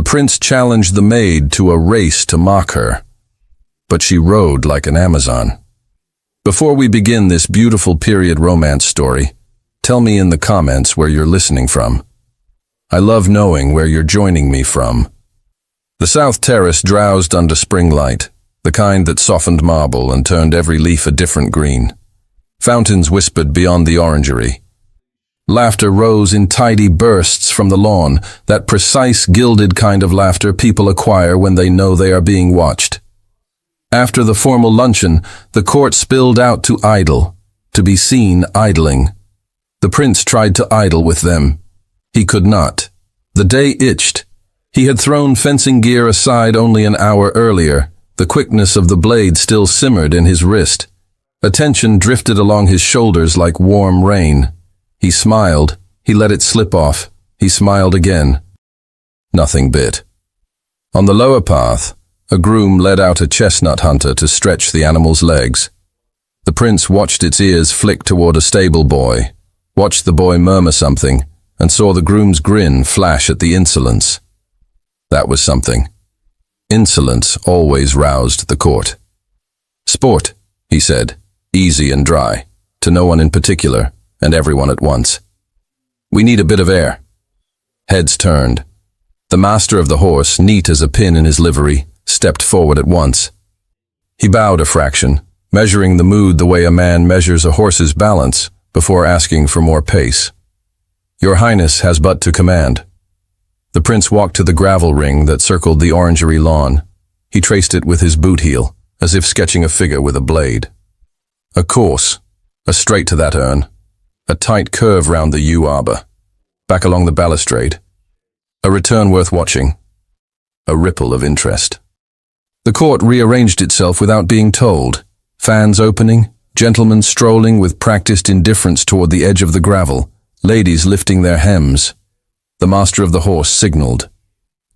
The prince challenged the maid to a race to mock her, but she rode like an Amazon. Before we begin this beautiful period romance story, tell me in the comments where you're listening from. I love knowing where you're joining me from. The south terrace drowsed under spring light, the kind that softened marble and turned every leaf a different green. Fountains whispered beyond the orangery. Laughter rose in tidy bursts from the lawn, that precise gilded kind of laughter people acquire when they know they are being watched. After the formal luncheon, the court spilled out to idle, to be seen idling. The prince tried to idle with them. He could not. The day itched. He had thrown fencing gear aside only an hour earlier. The quickness of the blade still simmered in his wrist. Attention drifted along his shoulders like warm rain. He smiled. He let it slip off. He smiled again. Nothing bit. On the lower path, a groom led out a chestnut hunter to stretch the animal's legs. The prince watched its ears flick toward a stable boy, watched the boy murmur something, and saw the groom's grin flash at the insolence. That was something. Insolence always roused the court. "Sport," he said, easy and dry, to no one in particular, and everyone at once. "We need a bit of air." Heads turned. The master of the horse, neat as a pin in his livery, stepped forward at once. He bowed a fraction, measuring the mood the way a man measures a horse's balance before asking for more pace. "Your Highness has but to command." The prince walked to the gravel ring that circled the orangery lawn. He traced it with his boot heel, as if sketching a figure with a blade. A course, a straight to that urn, a tight curve round the yew arbor, back along the balustrade. A return worth watching. A ripple of interest. The court rearranged itself without being told. Fans opening, gentlemen strolling with practiced indifference toward the edge of the gravel, ladies lifting their hems. The master of the horse signaled.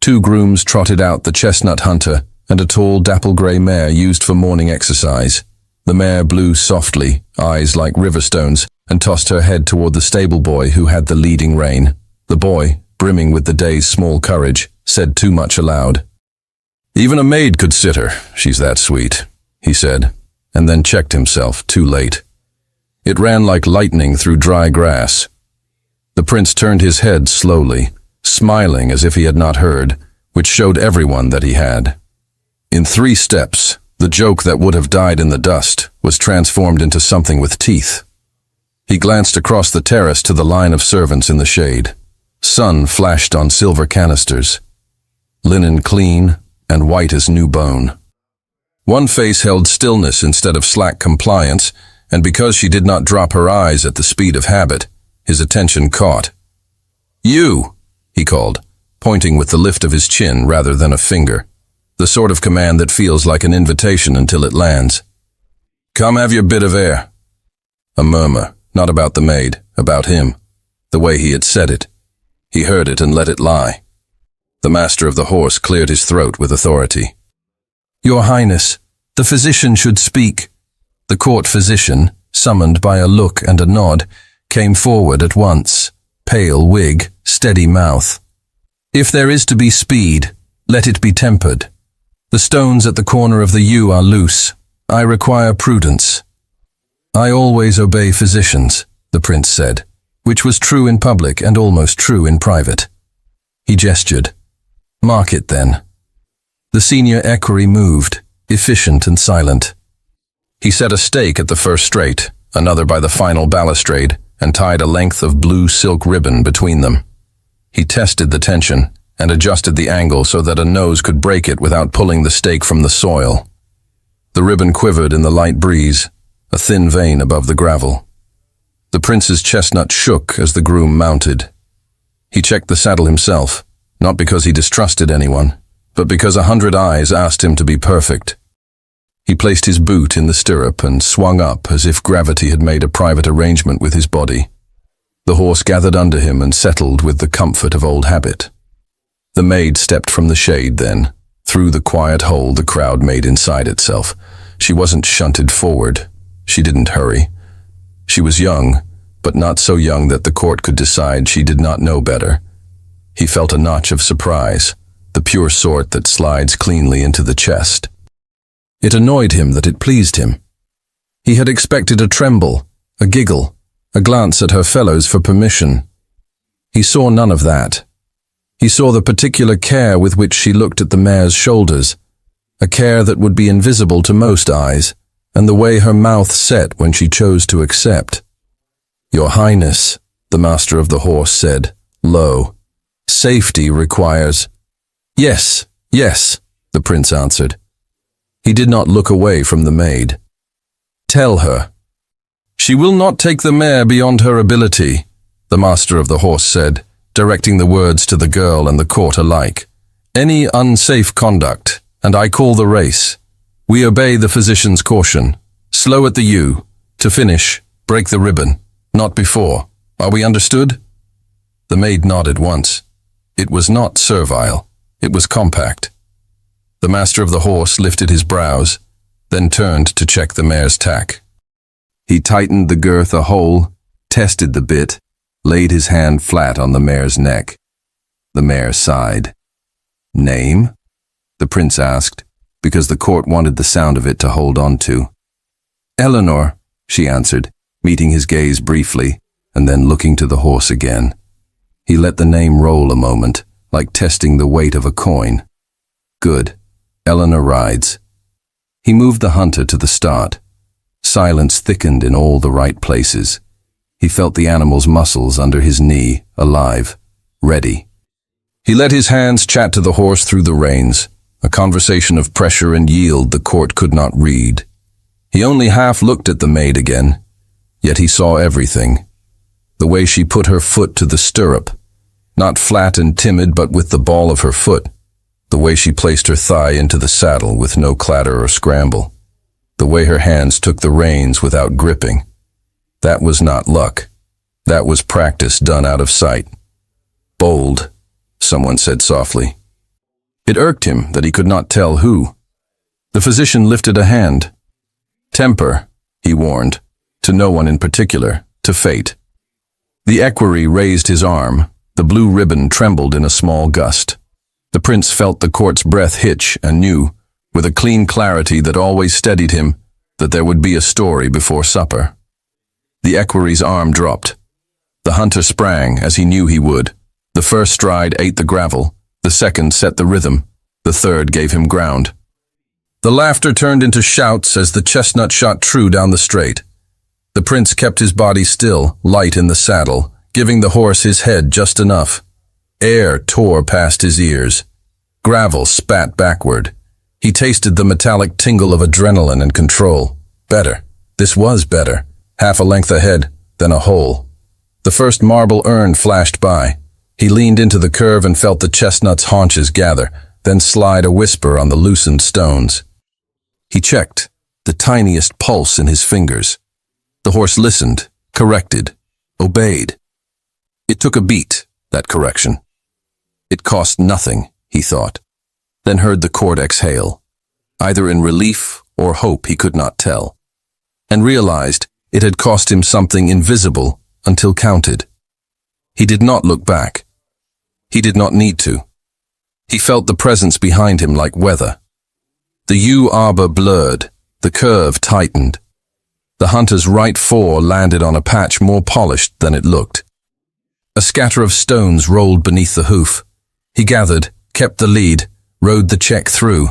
2 grooms trotted out the chestnut hunter and a tall dapple-gray mare used for morning exercise. The mare blew softly, eyes like river stones, and tossed her head toward the stable boy who had the leading rein. The boy, brimming with the day's small courage, said too much aloud. "Even a maid could sit her, she's that sweet," he said, and then checked himself, too late. It ran like lightning through dry grass. The prince turned his head slowly, smiling as if he had not heard, which showed everyone that he had. In 3 steps, the joke that would have died in the dust was transformed into something with teeth. He glanced across the terrace to the line of servants in the shade. Sun flashed on silver canisters. Linen clean and white as new bone. One face held stillness instead of slack compliance, and because she did not drop her eyes at the speed of habit, his attention caught. "You," he called, pointing with the lift of his chin rather than a finger, the sort of command that feels like an invitation until it lands. "Come have your bit of air." A murmur, not about the maid, about him, the way he had said it. He heard it and let it lie. The master of the horse cleared his throat with authority. "Your Highness, the physician should speak." The court physician, summoned by a look and a nod, came forward at once, pale wig, steady mouth. "If there is to be speed, let it be tempered. The stones at the corner of the yew are loose. I require prudence." "I always obey physicians," the prince said, which was true in public and almost true in private. He gestured. "Mark it then." The senior equerry moved, efficient and silent. He set a stake at the first straight, another by the final balustrade, and tied a length of blue silk ribbon between them. He tested the tension and adjusted the angle so that a nose could break it without pulling the stake from the soil. The ribbon quivered in the light breeze, a thin vein above the gravel. The prince's chestnut shook as the groom mounted. He checked the saddle himself, not because he distrusted anyone, but because 100 eyes asked him to be perfect. He placed his boot in the stirrup and swung up as if gravity had made a private arrangement with his body. The horse gathered under him and settled with the comfort of old habit. The maid stepped from the shade then, through the quiet hole the crowd made inside itself. She wasn't shunted forward. She didn't hurry. She was young, but not so young that the court could decide she did not know better. He felt a notch of surprise, the pure sort that slides cleanly into the chest. It annoyed him that it pleased him. He had expected a tremble, a giggle, a glance at her fellows for permission. He saw none of that. He saw the particular care with which she looked at the mare's shoulders, a care that would be invisible to most eyes, and the way her mouth set when she chose to accept. "Your Highness," the master of the horse said, low, "safety requires—" "Yes, yes," the prince answered. He did not look away from the maid. "Tell her." "She will not take the mare beyond her ability," the master of the horse said, directing the words to the girl and the court alike. "Any unsafe conduct, and I call the race. We obey the physician's caution. Slow at the U. To finish, break the ribbon. Not before. Are we understood?" The maid nodded once. It was not servile. It was compact. The master of the horse lifted his brows, then turned to check the mare's tack. He tightened the girth a hole, tested the bit, laid his hand flat on the mare's neck. The mare sighed. "Name?" the prince asked, because the court wanted the sound of it to hold on to. "Eleanor," she answered, meeting his gaze briefly, and then looking to the horse again. He let the name roll a moment, like testing the weight of a coin. "Good. Eleanor rides." He moved the hunter to the start. Silence thickened in all the right places. He felt the animal's muscles under his knee, alive, ready. He let his hands chat to the horse through the reins, a conversation of pressure and yield the court could not read. He only half looked at the maid again, yet he saw everything. The way she put her foot to the stirrup, not flat and timid but with the ball of her foot. The way she placed her thigh into the saddle with no clatter or scramble. The way her hands took the reins without gripping. That was not luck. That was practice done out of sight. "Bold," someone said softly. It irked him that he could not tell who. The physician lifted a hand. "Temper," he warned, to no one in particular, to fate. The equerry raised his arm. The blue ribbon trembled in a small gust. The prince felt the court's breath hitch and knew, with a clean clarity that always steadied him, that there would be a story before supper. The equerry's arm dropped. The hunter sprang, as he knew he would. The first stride ate the gravel, the second set the rhythm, the third gave him ground. The laughter turned into shouts as the chestnut shot true down the straight. The prince kept his body still, light in the saddle, giving the horse his head just enough. Air tore past his ears. Gravel spat backward. He tasted the metallic tingle of adrenaline and control. Better. This was better. Half a length ahead, then a hole. The first marble urn flashed by. He leaned into the curve and felt the chestnut's haunches gather, then slide a whisper on the loosened stones. He checked, the tiniest pulse in his fingers. The horse listened, corrected, obeyed. It took a beat, that correction. It cost nothing, he thought, then heard the court exhale, either in relief or hope he could not tell, and realized it had cost him something invisible until counted. He did not look back. He did not need to. He felt the presence behind him like weather. The U-arbor blurred, the curve tightened. The hunter's right fore landed on a patch more polished than it looked. A scatter of stones rolled beneath the hoof. He gathered, kept the lead, rode the check through.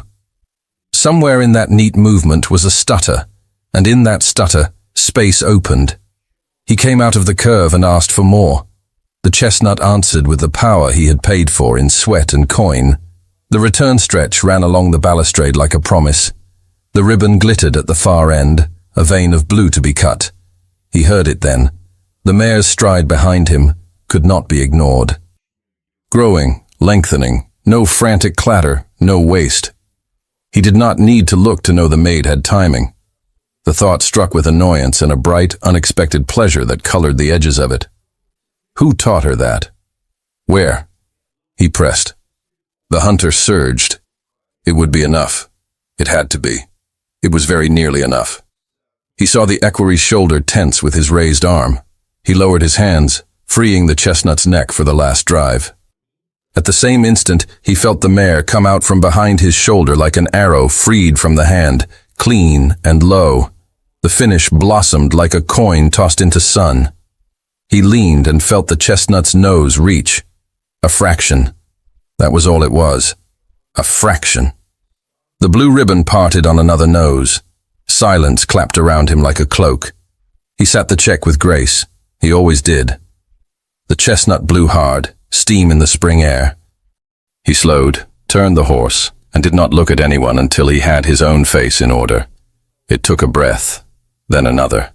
Somewhere in that neat movement was a stutter, and in that stutter, space opened. He came out of the curve and asked for more. The chestnut answered with the power he had paid for in sweat and coin. The return stretch ran along the balustrade like a promise. The ribbon glittered at the far end, a vein of blue to be cut. He heard it then. The mare's stride behind him could not be ignored. Growing, lengthening, no frantic clatter, no waste. He did not need to look to know the maid had timing. The thought struck with annoyance and a bright, unexpected pleasure that colored the edges of it. Who taught her that? Where? He pressed. The hunter surged. It would be enough. It had to be. It was very nearly enough. He saw the equerry's shoulder tense with his raised arm. He lowered his hands, freeing the chestnut's neck for the last drive. At the same instant, he felt the mare come out from behind his shoulder like an arrow freed from the hand, clean and low. The finish blossomed like a coin tossed into sun. He leaned and felt the chestnut's nose reach. A fraction. That was all it was. A fraction. The blue ribbon parted on another nose. Silence clapped around him like a cloak. He sat the check with grace. He always did. The chestnut blew hard, steam in the spring air. He slowed, turned the horse, and did not look at anyone until he had his own face in order. It took a breath, then another.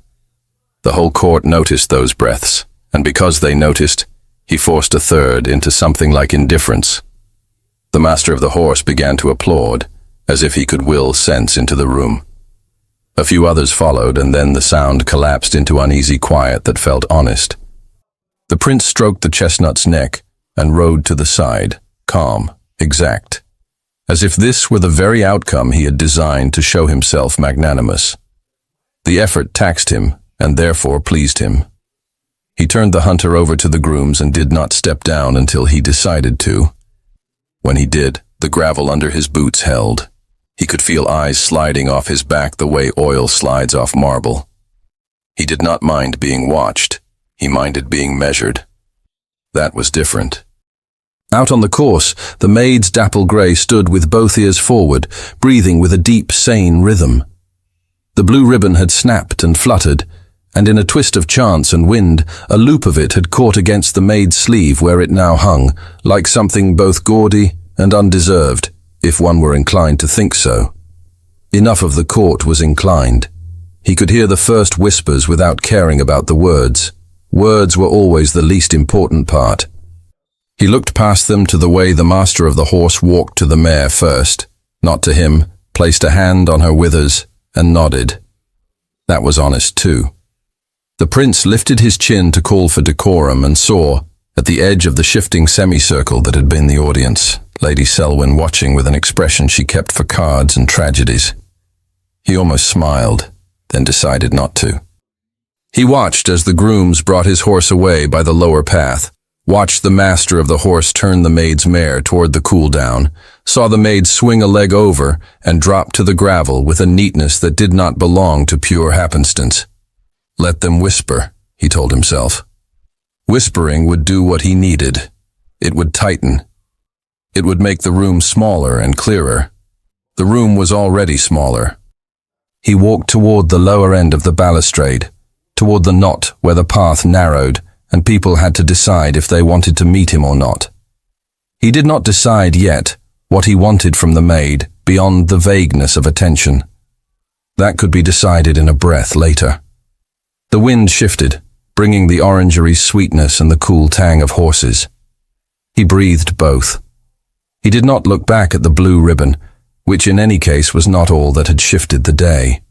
The whole court noticed those breaths, and because they noticed, he forced a third into something like indifference. The master of the horse began to applaud, as if he could will sense into the room. A few others followed, and then the sound collapsed into uneasy quiet that felt honest. The prince stroked the chestnut's neck and rode to the side, calm, exact, as if this were the very outcome he had designed to show himself magnanimous. The effort taxed him, and therefore pleased him. He turned the hunter over to the grooms and did not step down until he decided to. When he did, the gravel under his boots held. He could feel eyes sliding off his back the way oil slides off marble. He did not mind being watched. He minded being measured. That was different. Out on the course, the maid's dapple grey stood with both ears forward, breathing with a deep, sane rhythm. The blue ribbon had snapped and fluttered, and in a twist of chance and wind, a loop of it had caught against the maid's sleeve where it now hung, like something both gaudy and undeserved, if one were inclined to think so. Enough of the court was inclined. He could hear the first whispers without caring about the words. Words were always the least important part. He looked past them to the way the master of the horse walked to the mare first, not to him, placed a hand on her withers, and nodded. That was honest too. The prince lifted his chin to call for decorum and saw, at the edge of the shifting semicircle that had been the audience, Lady Selwyn watching with an expression she kept for cards and tragedies. He almost smiled, then decided not to. He watched as the grooms brought his horse away by the lower path, watched the master of the horse turn the maid's mare toward the cool-down, saw the maid swing a leg over and drop to the gravel with a neatness that did not belong to pure happenstance. Let them whisper, he told himself. Whispering would do what he needed. It would tighten. It would make the room smaller and clearer. The room was already smaller. He walked toward the lower end of the balustrade, toward the knot where the path narrowed and people had to decide if they wanted to meet him or not. He did not decide yet what he wanted from the maid beyond the vagueness of attention. That could be decided in a breath later. The wind shifted, bringing the orangery sweetness and the cool tang of horses. He breathed both. He did not look back at the blue ribbon, which in any case was not all that had shifted the day.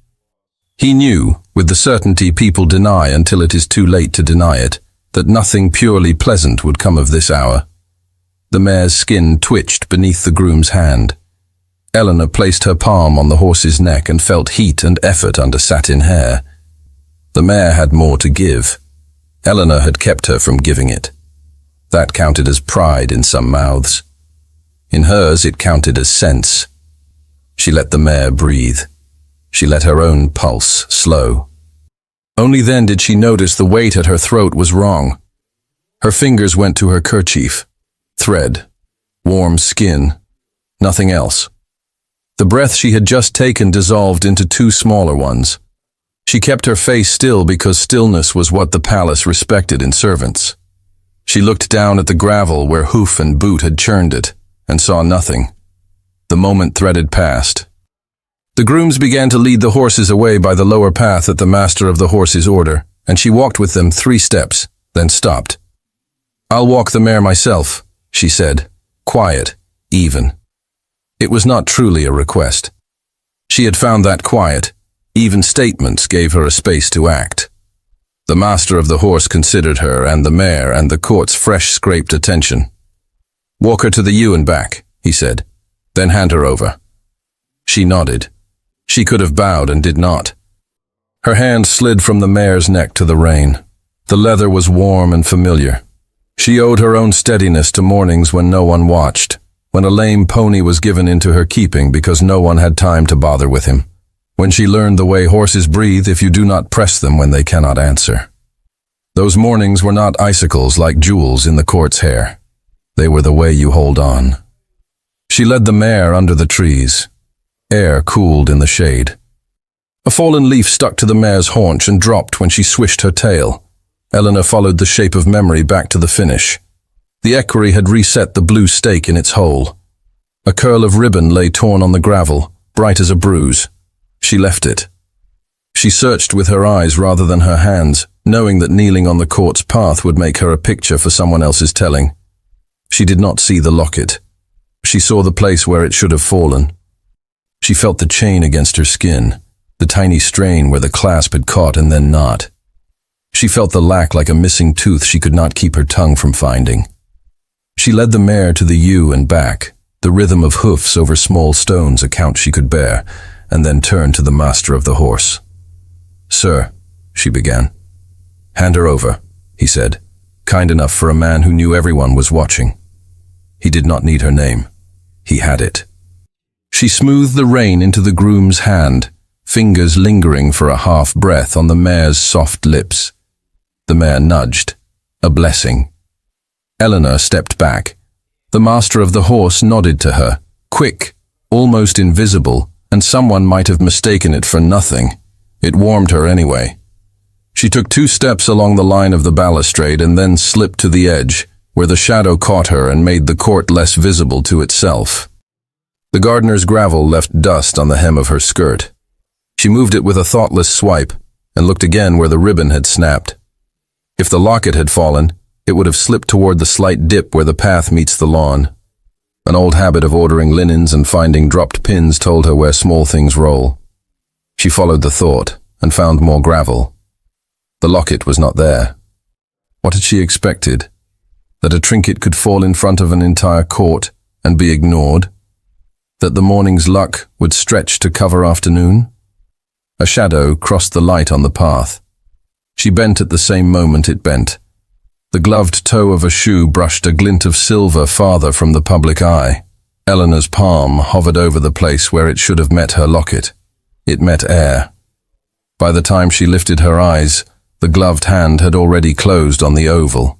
He knew, with the certainty people deny until it is too late to deny it, that nothing purely pleasant would come of this hour. The mare's skin twitched beneath the groom's hand. Eleanor placed her palm on the horse's neck and felt heat and effort under satin hair. The mare had more to give. Eleanor had kept her from giving it. That counted as pride in some mouths. In hers it counted as sense. She let the mare breathe. She let her own pulse slow. Only then did she notice the weight at her throat was wrong. Her fingers went to her kerchief. Thread. Warm skin. Nothing else. The breath she had just taken dissolved into two smaller ones. She kept her face still because stillness was what the palace respected in servants. She looked down at the gravel where hoof and boot had churned it, and saw nothing. The moment threaded past. The grooms began to lead the horses away by the lower path at the master of the horse's order, and she walked with them 3 steps, then stopped. "I'll walk the mare myself," she said, quiet, even. It was not truly a request. She had found that quiet, even statements gave her a space to act. The master of the horse considered her and the mare and the court's fresh scraped attention. "Walk her to the ewe and back," he said, "then hand her over." She nodded. She could have bowed and did not. Her hand slid from the mare's neck to the rein. The leather was warm and familiar. She owed her own steadiness to mornings when no one watched, when a lame pony was given into her keeping because no one had time to bother with him, when she learned the way horses breathe if you do not press them when they cannot answer. Those mornings were not icicles like jewels in the court's hair. They were the way you hold on. She led the mare under the trees. Air cooled in the shade. A fallen leaf stuck to the mare's haunch and dropped when she swished her tail. Eleanor followed the shape of memory back to the finish. The equerry had reset the blue stake in its hole. A curl of ribbon lay torn on the gravel, bright as a bruise. She left it. She searched with her eyes rather than her hands, knowing that kneeling on the court's path would make her a picture for someone else's telling. She did not see the locket. She saw the place where it should have fallen. She felt the chain against her skin, the tiny strain where the clasp had caught and then not. She felt the lack like a missing tooth she could not keep her tongue from finding. She led the mare to the ewe and back, the rhythm of hoofs over small stones a count she could bear, and then turned to the master of the horse. "Sir," she began. "Hand her over," he said, kind enough for a man who knew everyone was watching. He did not need her name. He had it. She smoothed the rein into the groom's hand, fingers lingering for a half breath on the mare's soft lips. The mare nudged. A blessing. Eleanor stepped back. The master of the horse nodded to her, quick, almost invisible, and someone might have mistaken it for nothing. It warmed her anyway. She took 2 steps along the line of the balustrade and then slipped to the edge, where the shadow caught her and made the court less visible to itself. The gardener's gravel left dust on the hem of her skirt. She moved it with a thoughtless swipe and looked again where the ribbon had snapped. If the locket had fallen, it would have slipped toward the slight dip where the path meets the lawn. An old habit of ordering linens and finding dropped pins told her where small things roll. She followed the thought and found more gravel. The locket was not there. What had she expected? That a trinket could fall in front of an entire court and be ignored? That the morning's luck would stretch to cover afternoon? A shadow crossed the light on the path. She bent at the same moment it bent. The gloved toe of a shoe brushed a glint of silver farther from the public eye. Eleanor's palm hovered over the place where it should have met her locket. It met air. By the time she lifted her eyes, the gloved hand had already closed on the oval.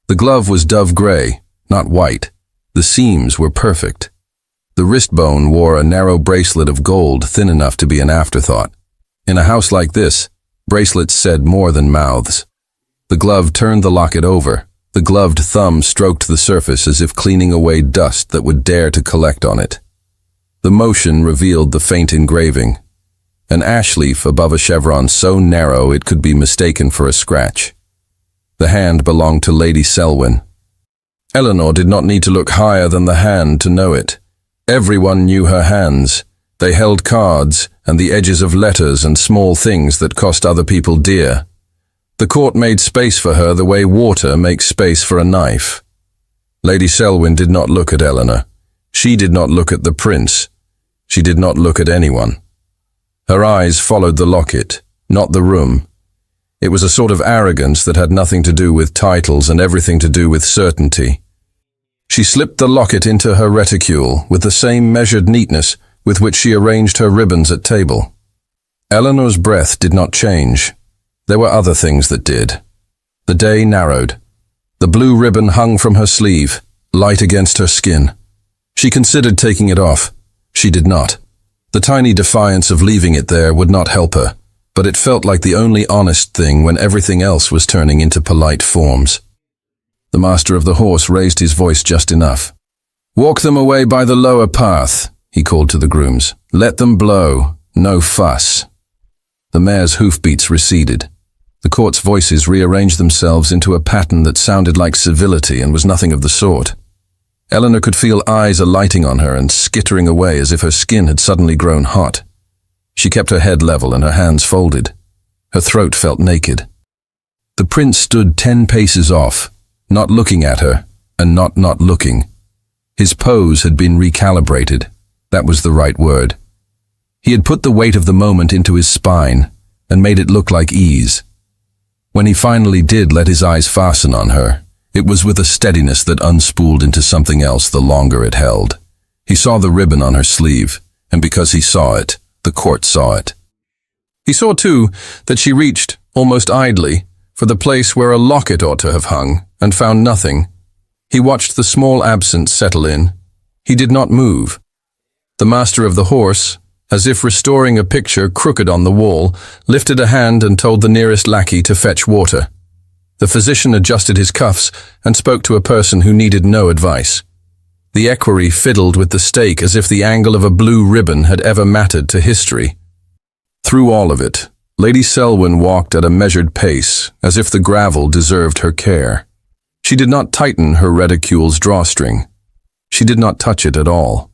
The glove was dove gray, not white. The seams were perfect. The wrist bone wore a narrow bracelet of gold thin enough to be an afterthought. In a house like this, bracelets said more than mouths. The glove turned the locket over. The gloved thumb stroked the surface as if cleaning away dust that would dare to collect on it. The motion revealed the faint engraving. An ash leaf above a chevron so narrow it could be mistaken for a scratch. The hand belonged to Lady Selwyn. Eleanor did not need to look higher than the hand to know it. Everyone knew her hands. They held cards and the edges of letters and small things that cost other people dear. The court made space for her the way water makes space for a knife. Lady Selwyn did not look at Eleanor. She did not look at the prince. She did not look at anyone. Her eyes followed the locket, not the room. It was a sort of arrogance that had nothing to do with titles and everything to do with certainty. She slipped the locket into her reticule with the same measured neatness with which she arranged her ribbons at table. Eleanor's breath did not change. There were other things that did. The day narrowed. The blue ribbon hung from her sleeve, light against her skin. She considered taking it off. She did not. The tiny defiance of leaving it there would not help her, but it felt like the only honest thing when everything else was turning into polite forms. The master of the horse raised his voice just enough. "Walk them away by the lower path," he called to the grooms. "Let them blow. No fuss." The mare's hoofbeats receded. The court's voices rearranged themselves into a pattern that sounded like civility and was nothing of the sort. Eleanor could feel eyes alighting on her and skittering away as if her skin had suddenly grown hot. She kept her head level and her hands folded. Her throat felt naked. The prince stood 10 paces off, not looking at her, and not looking. His pose had been recalibrated. That was the right word. He had put the weight of the moment into his spine and made it look like ease. When he finally did let his eyes fasten on her, It was with a steadiness that unspooled into something else the longer it held. He saw the ribbon on her sleeve, and because he saw it, the court saw it. He saw, too, that she reached, almost idly, for the place where a locket ought to have hung, and found nothing. He watched the small absence settle in. He did not move. The master of the horse, as if restoring a picture crooked on the wall, lifted a hand and told the nearest lackey to fetch water. The physician adjusted his cuffs and spoke to a person who needed no advice. The equerry fiddled with the stake as if the angle of a blue ribbon had ever mattered to history. Through all of it, Lady Selwyn walked at a measured pace, as if the gravel deserved her care. She did not tighten her reticule's drawstring. She did not touch it at all.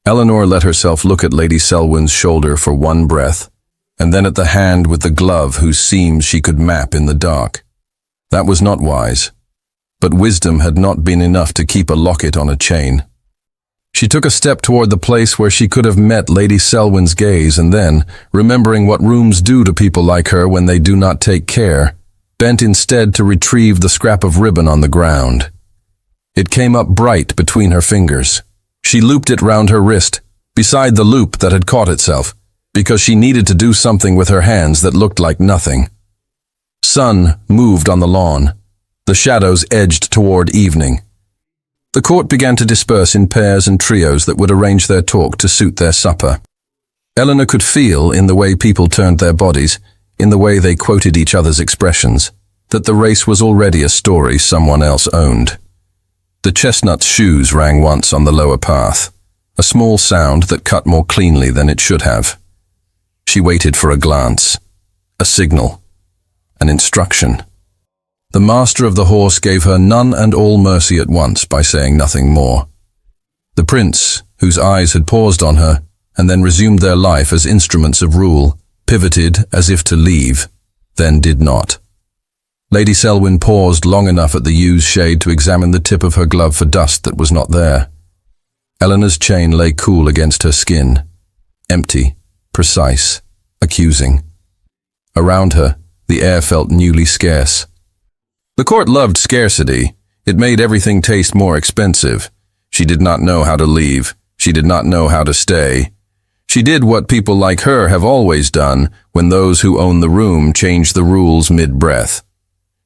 Eleanor let herself look at Lady Selwyn's shoulder for one breath, and then at the hand with the glove whose seams she could map in the dark. That was not wise. But wisdom had not been enough to keep a locket on a chain. She took a step toward the place where she could have met Lady Selwyn's gaze, and then, remembering what rooms do to people like her when they do not take care, bent instead to retrieve the scrap of ribbon on the ground. It came up bright between her fingers. She looped it round her wrist, beside the loop that had caught itself, because she needed to do something with her hands that looked like nothing. Sun moved on the lawn. The shadows edged toward evening. The court began to disperse in pairs and trios that would arrange their talk to suit their supper. Eleanor could feel, in the way people turned their bodies, in the way they quoted each other's expressions, that the race was already a story someone else owned. The chestnut's shoes rang once on the lower path, a small sound that cut more cleanly than it should have. She waited for a glance, a signal, an instruction. The master of the horse gave her none and all mercy at once by saying nothing more. The prince, whose eyes had paused on her, and then resumed their life as instruments of rule, pivoted as if to leave, then did not. Lady Selwyn paused long enough at the yews shade to examine the tip of her glove for dust that was not there. Eleanor's chain lay cool against her skin, empty, precise, accusing. Around her, the air felt newly scarce. The court loved scarcity. It made everything taste more expensive. She did not know how to leave. She did not know how to stay. She did what people like her have always done when those who own the room change the rules mid-breath.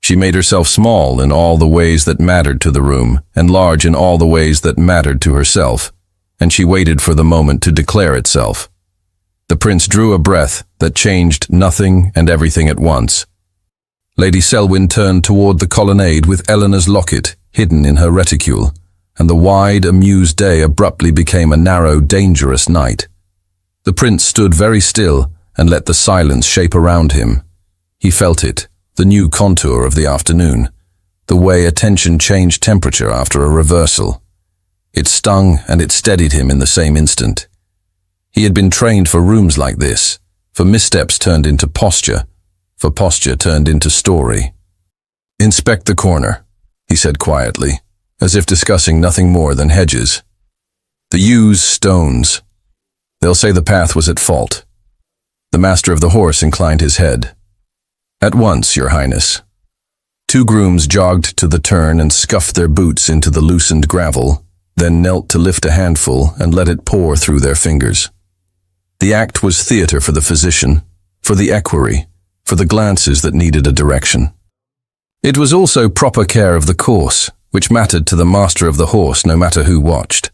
She made herself small in all the ways that mattered to the room, and large in all the ways that mattered to herself, and she waited for the moment to declare itself. The prince drew a breath that changed nothing and everything at once. Lady Selwyn turned toward the colonnade with Eleanor's locket hidden in her reticule, and the wide, amused day abruptly became a narrow, dangerous night. The prince stood very still and let the silence shape around him. He felt it, the new contour of the afternoon, the way attention changed temperature after a reversal. It stung and it steadied him in the same instant. He had been trained for rooms like this, for missteps turned into posture, for posture turned into story. "Inspect the corner," he said quietly, as if discussing nothing more than hedges. "The yews, stones. They'll say the path was at fault." The master of the horse inclined his head. "At once, Your Highness." Two grooms jogged to the turn and scuffed their boots into the loosened gravel, then knelt to lift a handful and let it pour through their fingers. The act was theater for the physician, for the equerry, for the glances that needed a direction. It was also proper care of the course, which mattered to the master of the horse no matter who watched.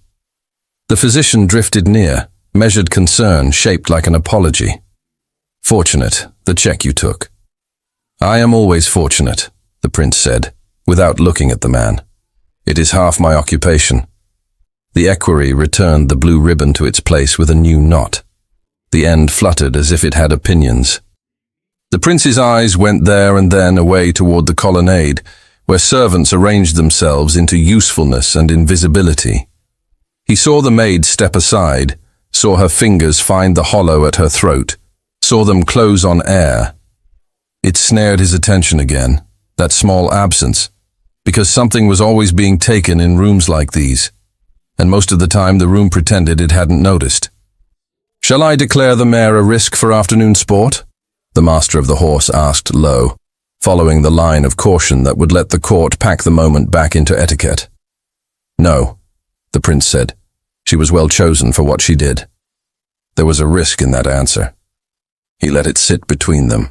The physician drifted near, measured concern shaped like an apology. "Fortunate, the check you took." "I am always fortunate," the prince said, without looking at the man. "It is half my occupation." The equerry returned the blue ribbon to its place with a new knot. The end fluttered as if it had opinions. The prince's eyes went there and then away toward the colonnade, where servants arranged themselves into usefulness and invisibility. He saw the maid step aside, saw her fingers find the hollow at her throat, saw them close on air. It snared his attention again, that small absence, because something was always being taken in rooms like these, and most of the time the room pretended it hadn't noticed. "Shall I declare the mare a risk for afternoon sport?" the master of the horse asked low. following the line of caution that would let the court pack the moment back into etiquette. No, the prince said. She was well chosen for what she did. There was a risk in that answer. He let it sit between them.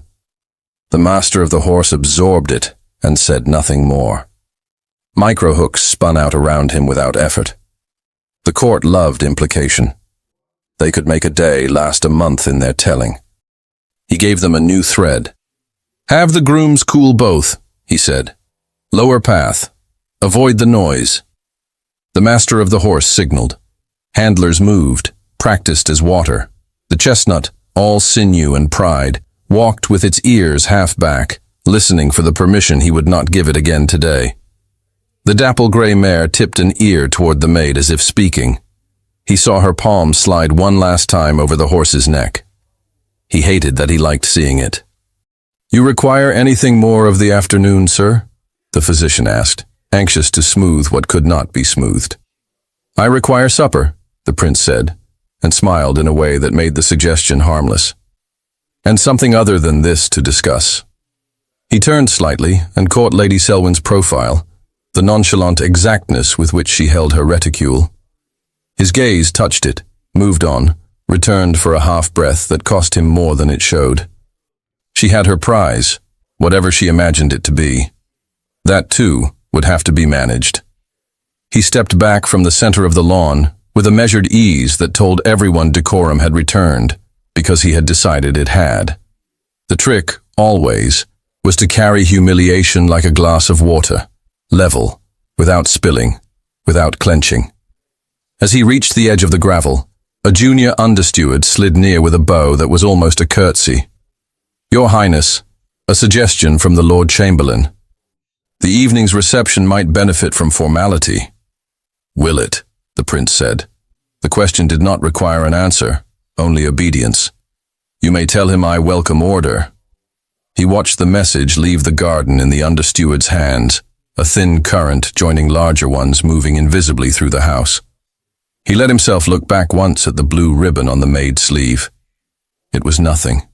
The master of the horse absorbed it and said nothing more. Microhooks spun out around him without effort. The court loved implication. They could make a day last a month in their telling. He gave them a new thread. Have the grooms cool both, he said. Lower path. Avoid the noise. The master of the horse signaled. Handlers moved, practiced as water. The chestnut, all sinew and pride, walked with its ears half back, listening for the permission he would not give it again today. The dapple-gray mare tipped an ear toward the maid as if speaking. He saw her palm slide one last time over the horse's neck. He hated that he liked seeing it. You require anything more of the afternoon, sir? The physician asked, anxious to smooth what could not be smoothed. I require supper, the prince said, and smiled in a way that made the suggestion harmless. And something other than this to discuss. He turned slightly and caught Lady Selwyn's profile, the nonchalant exactness with which she held her reticule. His gaze touched it, moved on, returned for a half-breath that cost him more than it showed. She had her prize, whatever she imagined it to be. That, too, would have to be managed. He stepped back from the center of the lawn with a measured ease that told everyone decorum had returned, because he had decided it had. The trick, always, was to carry humiliation like a glass of water, level, without spilling, without clenching. As he reached the edge of the gravel, a junior understeward slid near with a bow that was almost a curtsy. Your Highness, a suggestion from the Lord Chamberlain. The evening's reception might benefit from formality. Will it? The prince said. The question did not require an answer, only obedience. You may tell him I welcome order. He watched the message leave the garden in the understeward's hands, a thin current joining larger ones moving invisibly through the house. He let himself look back once at the blue ribbon on the maid's sleeve. It was nothing.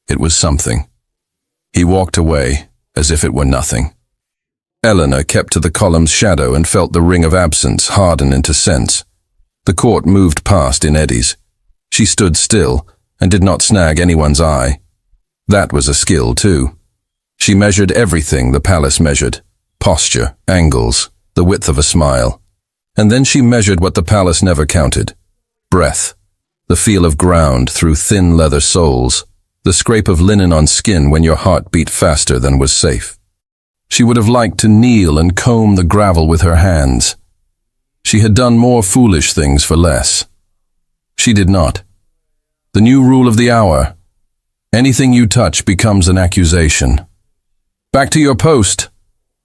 It was something. He walked away, as if it were nothing. Eleanor kept to the column's shadow and felt the ring of absence harden into sense. The court moved past in eddies. She stood still and did not snag anyone's eye. That was a skill, too. She measured everything the palace measured: posture, angles, the width of a smile. And then she measured what the palace never counted: breath, the feel of ground through thin leather soles, the scrape of linen on skin when your heart beat faster than was safe. She would have liked to kneel and comb the gravel with her hands. She had done more foolish things for less. She did not. The new rule of the hour: anything you touch becomes an accusation. Back to your post,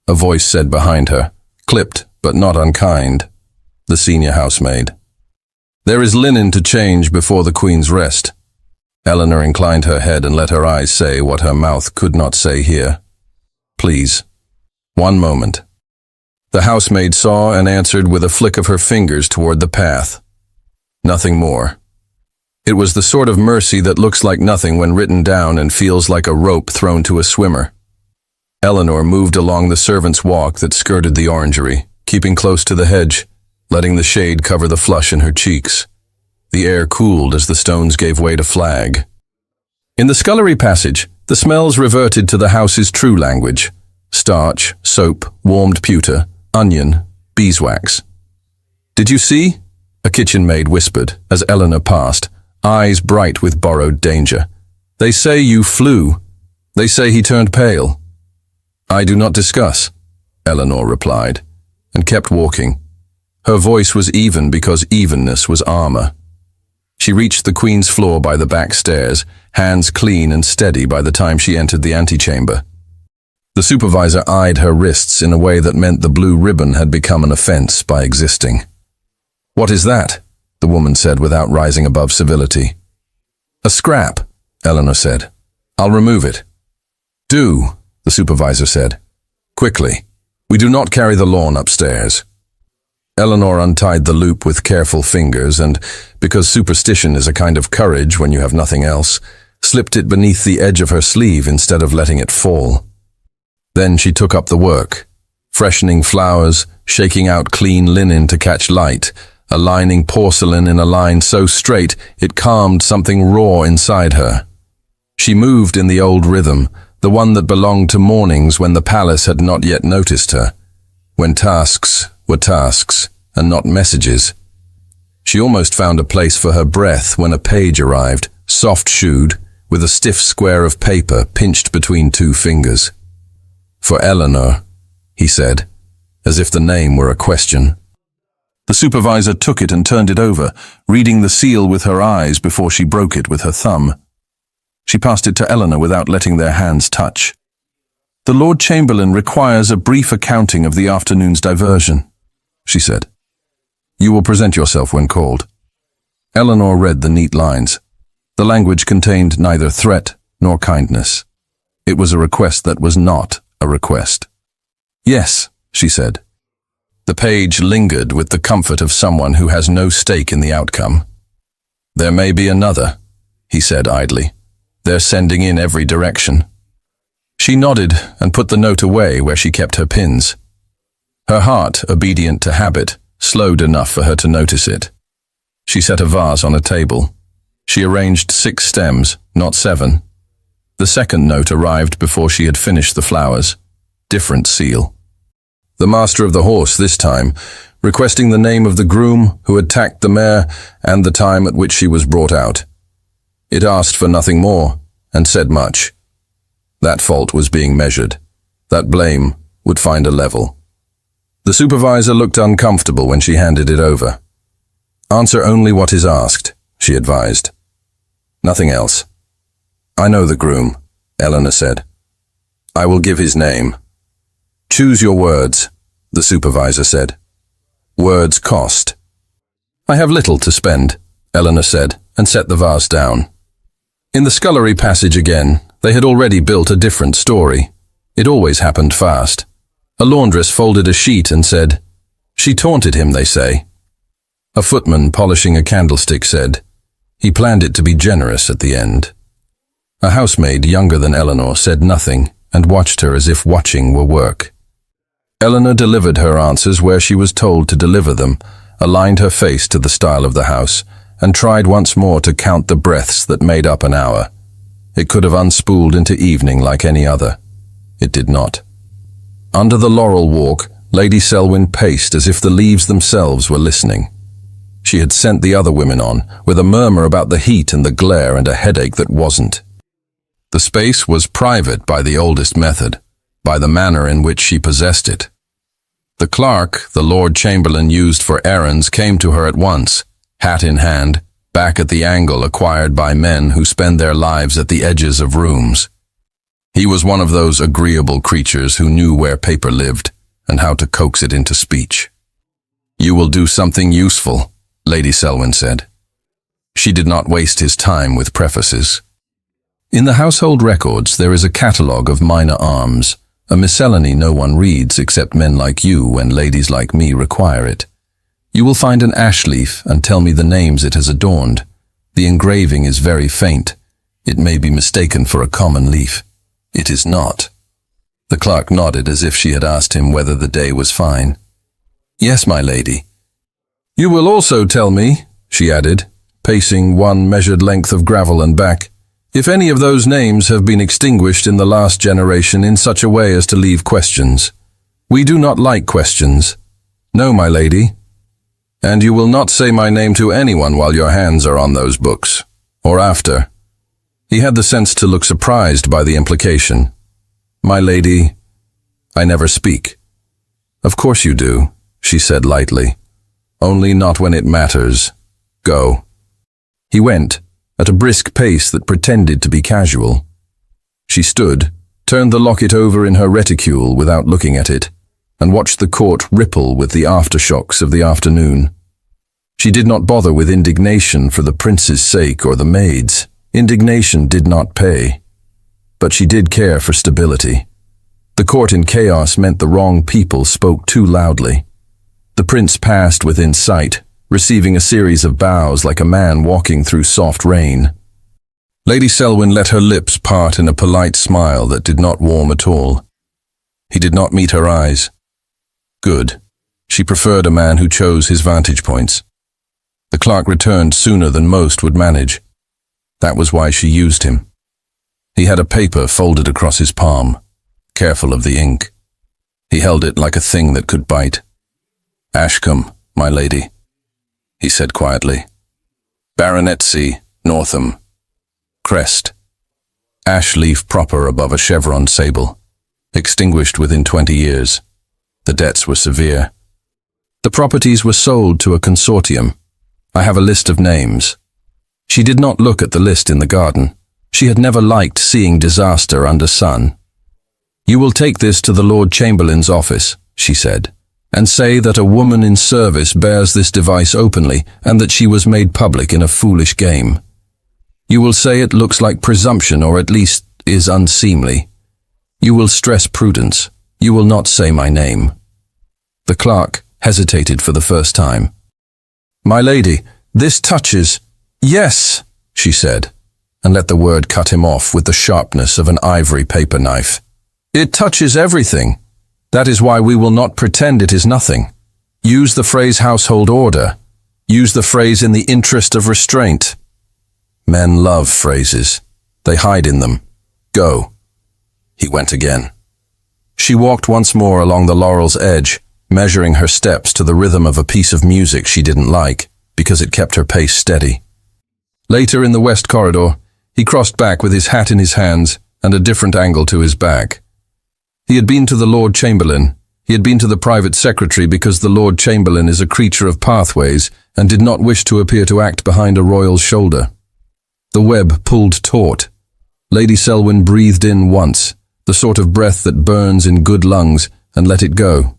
a voice said behind her, clipped but not unkind. The senior housemaid. There is linen to change before the Queen's rest. Eleanor inclined her head and let her eyes say what her mouth could not say here. Please. One moment. The housemaid saw and answered with a flick of her fingers toward the path. Nothing more. It was the sort of mercy that looks like nothing when written down and feels like a rope thrown to a swimmer. Eleanor moved along the servants' walk that skirted the orangery, keeping close to the hedge, letting the shade cover the flush in her cheeks. The air cooled as the stones gave way to flag. In the scullery passage, the smells reverted to the house's true language: starch, soap, warmed pewter, onion, beeswax. Did you see? A kitchen maid whispered as Eleanor passed, eyes bright with borrowed danger. They say you flew. They say he turned pale. I do not discuss, Eleanor replied, and kept walking. Her voice was even because evenness was armor. She reached the Queen's floor by the back stairs, hands clean and steady by the time she entered the antechamber. The supervisor eyed her wrists in a way that meant the blue ribbon had become an offense by existing. What is that? The woman said without rising above civility. A scrap, Eleanor said. I'll remove it. Do, the supervisor said. Quickly. We do not carry the lawn upstairs. Eleanor untied the loop with careful fingers and, because superstition is a kind of courage when you have nothing else, slipped it beneath the edge of her sleeve instead of letting it fall. Then she took up the work, freshening flowers, shaking out clean linen to catch light, aligning porcelain in a line so straight it calmed something raw inside her. She moved in the old rhythm, the one that belonged to mornings when the palace had not yet noticed her, when tasks were tasks and not messages. She almost found a place for her breath when a page arrived, soft-shoed, with a stiff square of paper pinched between two fingers. "For Eleanor," he said, as if the name were a question. The supervisor took it and turned it over, reading the seal with her eyes before she broke it with her thumb. She passed it to Eleanor without letting their hands touch. "The Lord Chamberlain requires a brief accounting of the afternoon's diversion," she said. "You will present yourself when called." Eleanor read the neat lines. The language contained neither threat nor kindness. It was a request that was not a request. "Yes," she said. The page lingered with the comfort of someone who has no stake in the outcome. "There may be another," he said idly. "They're sending in every direction." She nodded and put the note away where she kept her pins. Her heart, obedient to habit, slowed enough for her to notice it. She set a vase on a table. She arranged 6 stems, not 7. The second note arrived before she had finished the flowers. Different seal. The master of the horse this time, requesting the name of the groom who attacked the mare and the time at which she was brought out. It asked for nothing more, and said much. That fault was being measured. That blame would find a level. The supervisor looked uncomfortable when she handed it over. "Answer only what is asked," she advised. "Nothing else." "I know the groom," Eleanor said. "I will give his name." "Choose your words," the supervisor said. "Words cost." "I have little to spend," Eleanor said, and set the vase down. In the scullery passage again, they had already built a different story. It always happened fast. A laundress folded a sheet and said, "She taunted him, they say." A footman polishing a candlestick said, "He planned it to be generous at the end." A housemaid younger than Eleanor said nothing and watched her as if watching were work. Eleanor delivered her answers where she was told to deliver them, aligned her face to the style of the house, and tried once more to count the breaths that made up an hour. It could have unspooled into evening like any other. It did not. Under the laurel walk, Lady Selwyn paced as if the leaves themselves were listening. She had sent the other women on, with a murmur about the heat and the glare and a headache that wasn't. The space was private by the oldest method, by the manner in which she possessed it. The clerk the Lord Chamberlain used for errands came to her at once, hat in hand, back at the angle acquired by men who spend their lives at the edges of rooms. He was one of those agreeable creatures who knew where paper lived and how to coax it into speech. "You will do something useful," Lady Selwyn said. She did not waste his time with prefaces. In the household records there is a catalogue of minor arms, a miscellany no one reads except men like you when ladies like me require it. You will find an ash leaf and tell me the names it has adorned. The engraving is very faint. It may be mistaken for a common leaf. It is not. The clerk nodded as if she had asked him whether the day was fine. "Yes, my lady." "You will also tell me," she added, pacing one measured length of gravel and back, "if any of those names have been extinguished in the last generation in such a way as to leave questions. We do not like questions. No, my lady. And you will not say my name to anyone while your hands are on those books, or after." He had the sense to look surprised by the implication. "My lady, I never speak." "Of course you do," she said lightly. "Only not when it matters. Go." He went, at a brisk pace that pretended to be casual. She stood, turned the locket over in her reticule without looking at it, and watched the court ripple with the aftershocks of the afternoon. She did not bother with indignation for the prince's sake or the maid's. Indignation did not pay. But she did care for stability. The court in chaos meant the wrong people spoke too loudly. The prince passed within sight, receiving a series of bows like a man walking through soft rain. Lady Selwyn let her lips part in a polite smile that did not warm at all. He did not meet her eyes. Good. She preferred a man who chose his vantage points. The clerk returned sooner than most would manage. That was why she used him. He had a paper folded across his palm, careful of the ink. He held it like a thing that could bite. "Ashcombe, my lady," he said quietly. "Baronetcy, Northam. Crest. Ash leaf proper above a chevron sable. Extinguished within 20 years. The debts were severe. The properties were sold to a consortium. I have a list of names." She did not look at the list in the garden. She had never liked seeing disaster under sun. "You will take this to the Lord Chamberlain's office," she said, "and say that a woman in service bears this device openly and that she was made public in a foolish game. You will say it looks like presumption, or at least is unseemly. You will stress prudence. You will not say my name." The clerk hesitated for the first time. "My lady, this touches—" "Yes," she said, and let the word cut him off with the sharpness of an ivory paper knife. "It touches everything. That is why we will not pretend it is nothing. Use the phrase household order. Use the phrase in the interest of restraint." Men love phrases. They hide in them. "Go." He went again. She walked once more along the laurel's edge, measuring her steps to the rhythm of a piece of music she didn't like, because it kept her pace steady. Later in the west corridor, he crossed back with his hat in his hands and a different angle to his back. He had been to the Lord Chamberlain. He had been to the private secretary because the Lord Chamberlain is a creature of pathways and did not wish to appear to act behind a royal's shoulder. The web pulled taut. Lady Selwyn breathed in once, the sort of breath that burns in good lungs, and let it go.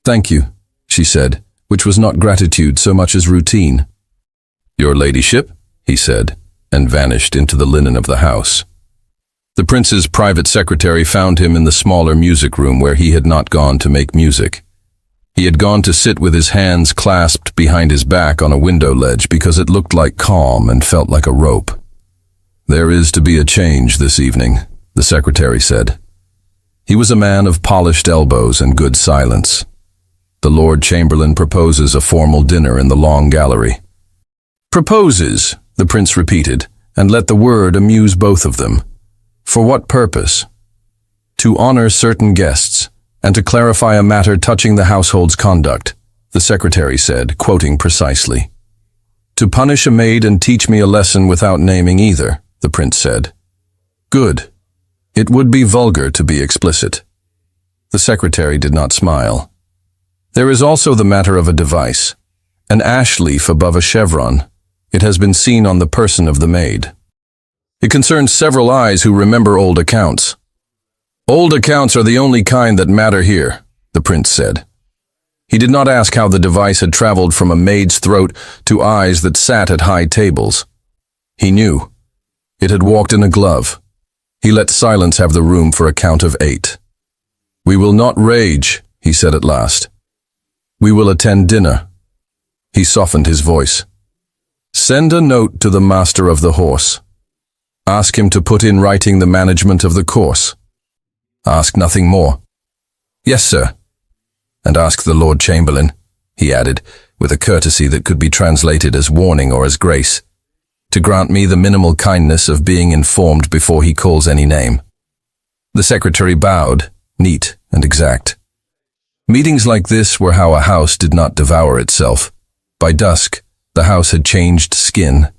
"Thank you," she said, which was not gratitude so much as routine. "Your ladyship," he said, and vanished into the linen of the house. The prince's private secretary found him in the smaller music room where he had not gone to make music. He had gone to sit with his hands clasped behind his back on a window ledge because it looked like calm and felt like a rope. "There is to be a change this evening," the secretary said. He was a man of polished elbows and good silence. "The Lord Chamberlain proposes a formal dinner in the long gallery." "Proposes," the prince repeated, and let the word amuse both of them. "For what purpose?" "To honor certain guests, and to clarify a matter touching the household's conduct," the secretary said, quoting precisely. "To punish a maid and teach me a lesson without naming either," the prince said. "Good. It would be vulgar to be explicit." The secretary did not smile. "There is also the matter of a device, an ash leaf above a chevron. It has been seen on the person of the maid. It concerns several eyes who remember old accounts." "Old accounts are the only kind that matter here," the prince said. He did not ask how the device had traveled from a maid's throat to eyes that sat at high tables. He knew. It had walked in a glove. He let silence have the room for a count of 8. "We will not rage," he said at last. "We will attend dinner." He softened his voice. "Send a note to the master of the horse. Ask him to put in writing the management of the course. Ask nothing more." "Yes, sir." "And ask the Lord Chamberlain," he added, with a courtesy that could be translated as warning or as grace, "to grant me the minimal kindness of being informed before he calls any name." The secretary bowed, neat and exact. Meetings like this were how a house did not devour itself. By dusk, the house had changed skin.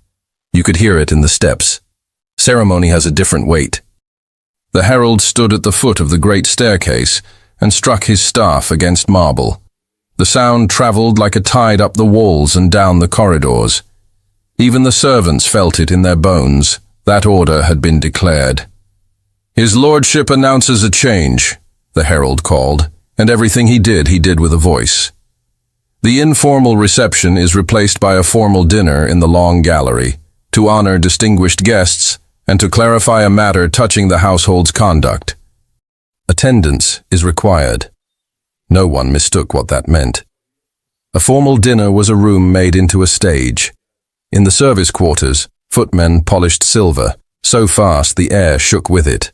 You could hear it in the steps. Ceremony has a different weight. The herald stood at the foot of the great staircase and struck his staff against marble. The sound traveled like a tide up the walls and down the corridors. Even the servants felt it in their bones. That order had been declared. "His lordship announces a change," the herald called, and everything he did with a voice. "The informal reception is replaced by a formal dinner in the long gallery, to honor distinguished guests and to clarify a matter touching the household's conduct. Attendance is required." No one mistook what that meant. A formal dinner was a room made into a stage. In the service quarters, footmen polished silver, so fast the air shook with it.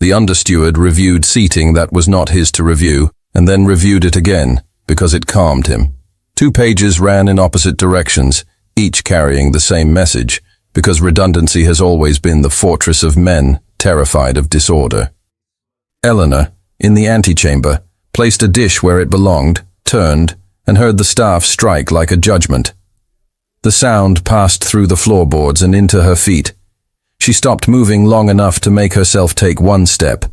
The understeward reviewed seating that was not his to review, and then reviewed it again, because it calmed him. 2 pages ran in opposite directions, each carrying the same message, because redundancy has always been the fortress of men terrified of disorder. Eleanor, in the antechamber, placed a dish where it belonged, turned, and heard the staff strike like a judgment. The sound passed through the floorboards and into her feet. She stopped moving long enough to make herself take 1 step,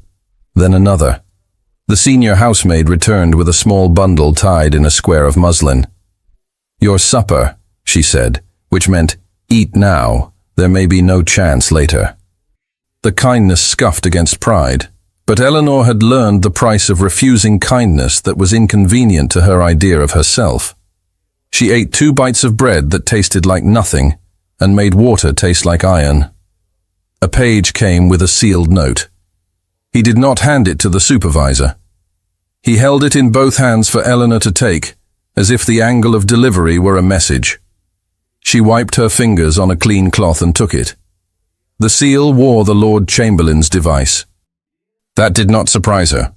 then another. The senior housemaid returned with a small bundle tied in a square of muslin. "Your supper," she said, which meant, "Eat now, there may be no chance later." The kindness scuffed against pride, but Eleanor had learned the price of refusing kindness that was inconvenient to her idea of herself. She ate 2 bites of bread that tasted like nothing and made water taste like iron. A page came with a sealed note. He did not hand it to the supervisor. He held it in both hands for Eleanor to take, as if the angle of delivery were a message. She wiped her fingers on a clean cloth and took it. The seal wore the Lord Chamberlain's device. That did not surprise her.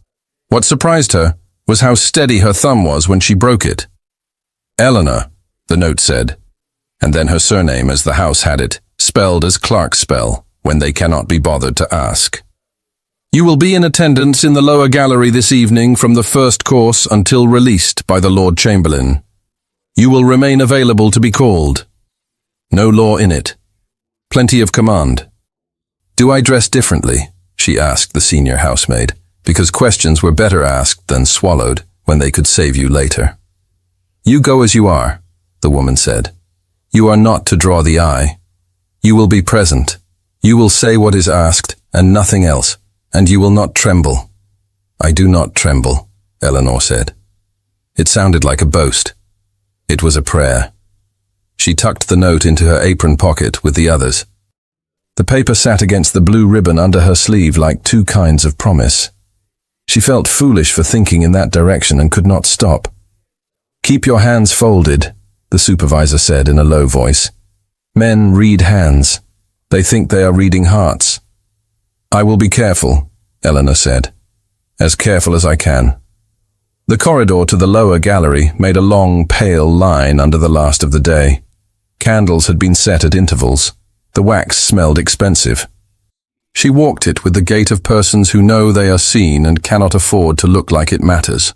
What surprised her was how steady her thumb was when she broke it. "Eleanor," the note said, and then her surname as the house had it, spelled as Clark's spell, when they cannot be bothered to ask. "You will be in attendance in the lower gallery this evening from the first course until released by the Lord Chamberlain. You will remain available to be called. No law in it. Plenty of command." "Do I dress differently?" she asked the senior housemaid, because questions were better asked than swallowed when they could save you later. "You go as you are," the woman said. "You are not to draw the eye. You will be present. You will say what is asked and nothing else, and you will not tremble." "I do not tremble," Eleanor said. It sounded like a boast. It was a prayer. She tucked the note into her apron pocket with the others. The paper sat against the blue ribbon under her sleeve like 2 kinds of promise. She felt foolish for thinking in that direction and could not stop. "Keep your hands folded," the supervisor said in a low voice. "Men read hands. They think they are reading hearts." "I will be careful," Eleanor said. "As careful as I can." The corridor to the lower gallery made a long, pale line under the last of the day. Candles had been set at intervals. The wax smelled expensive. She walked it with the gait of persons who know they are seen and cannot afford to look like it matters.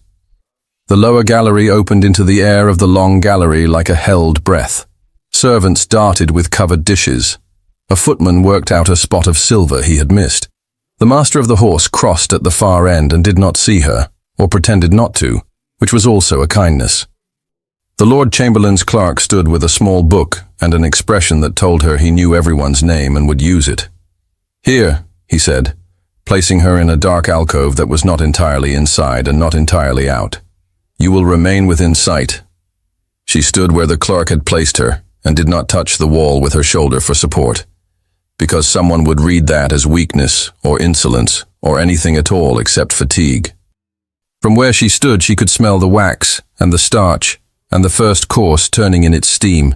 The lower gallery opened into the air of the long gallery like a held breath. Servants darted with covered dishes. A footman worked out a spot of silver he had missed. The master of the horse crossed at the far end and did not see her, or pretended not to, which was also a kindness. The Lord Chamberlain's clerk stood with a small book and an expression that told her he knew everyone's name and would use it. "Here," he said, placing her in a dark alcove that was not entirely inside and not entirely out. "You will remain within sight." She stood where the clerk had placed her and did not touch the wall with her shoulder for support, because someone would read that as weakness or insolence or anything at all except fatigue. From where she stood she could smell the wax and the starch and the first course turning in its steam,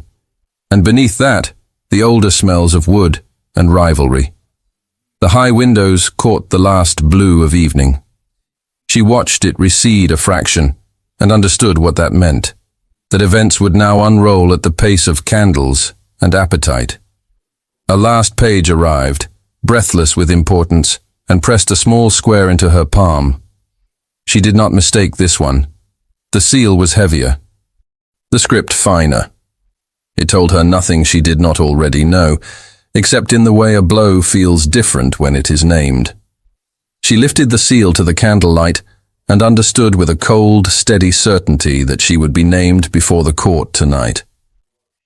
and beneath that, the older smells of wood and rivalry. The high windows caught the last blue of evening. She watched it recede a fraction and understood what that meant, that events would now unroll at the pace of candles and appetite. A last page arrived, breathless with importance, and pressed a small square into her palm. She did not mistake this one. The seal was heavier, the script finer. It told her nothing she did not already know, except in the way a blow feels different when it is named. She lifted the seal to the candlelight and understood with a cold, steady certainty that she would be named before the court tonight.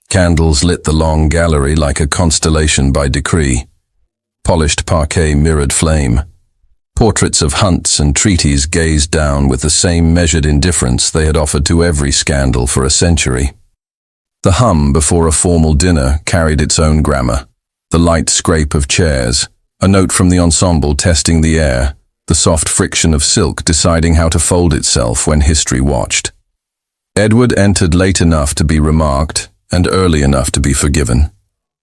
Candles lit the long gallery like a constellation by decree. Polished parquet mirrored flame. Portraits of hunts and treaties gazed down with the same measured indifference they had offered to every scandal for a century. The hum before a formal dinner carried its own grammar. The light scrape of chairs, a note from the ensemble testing the air, the soft friction of silk deciding how to fold itself when history watched. Edward entered late enough to be remarked and early enough to be forgiven.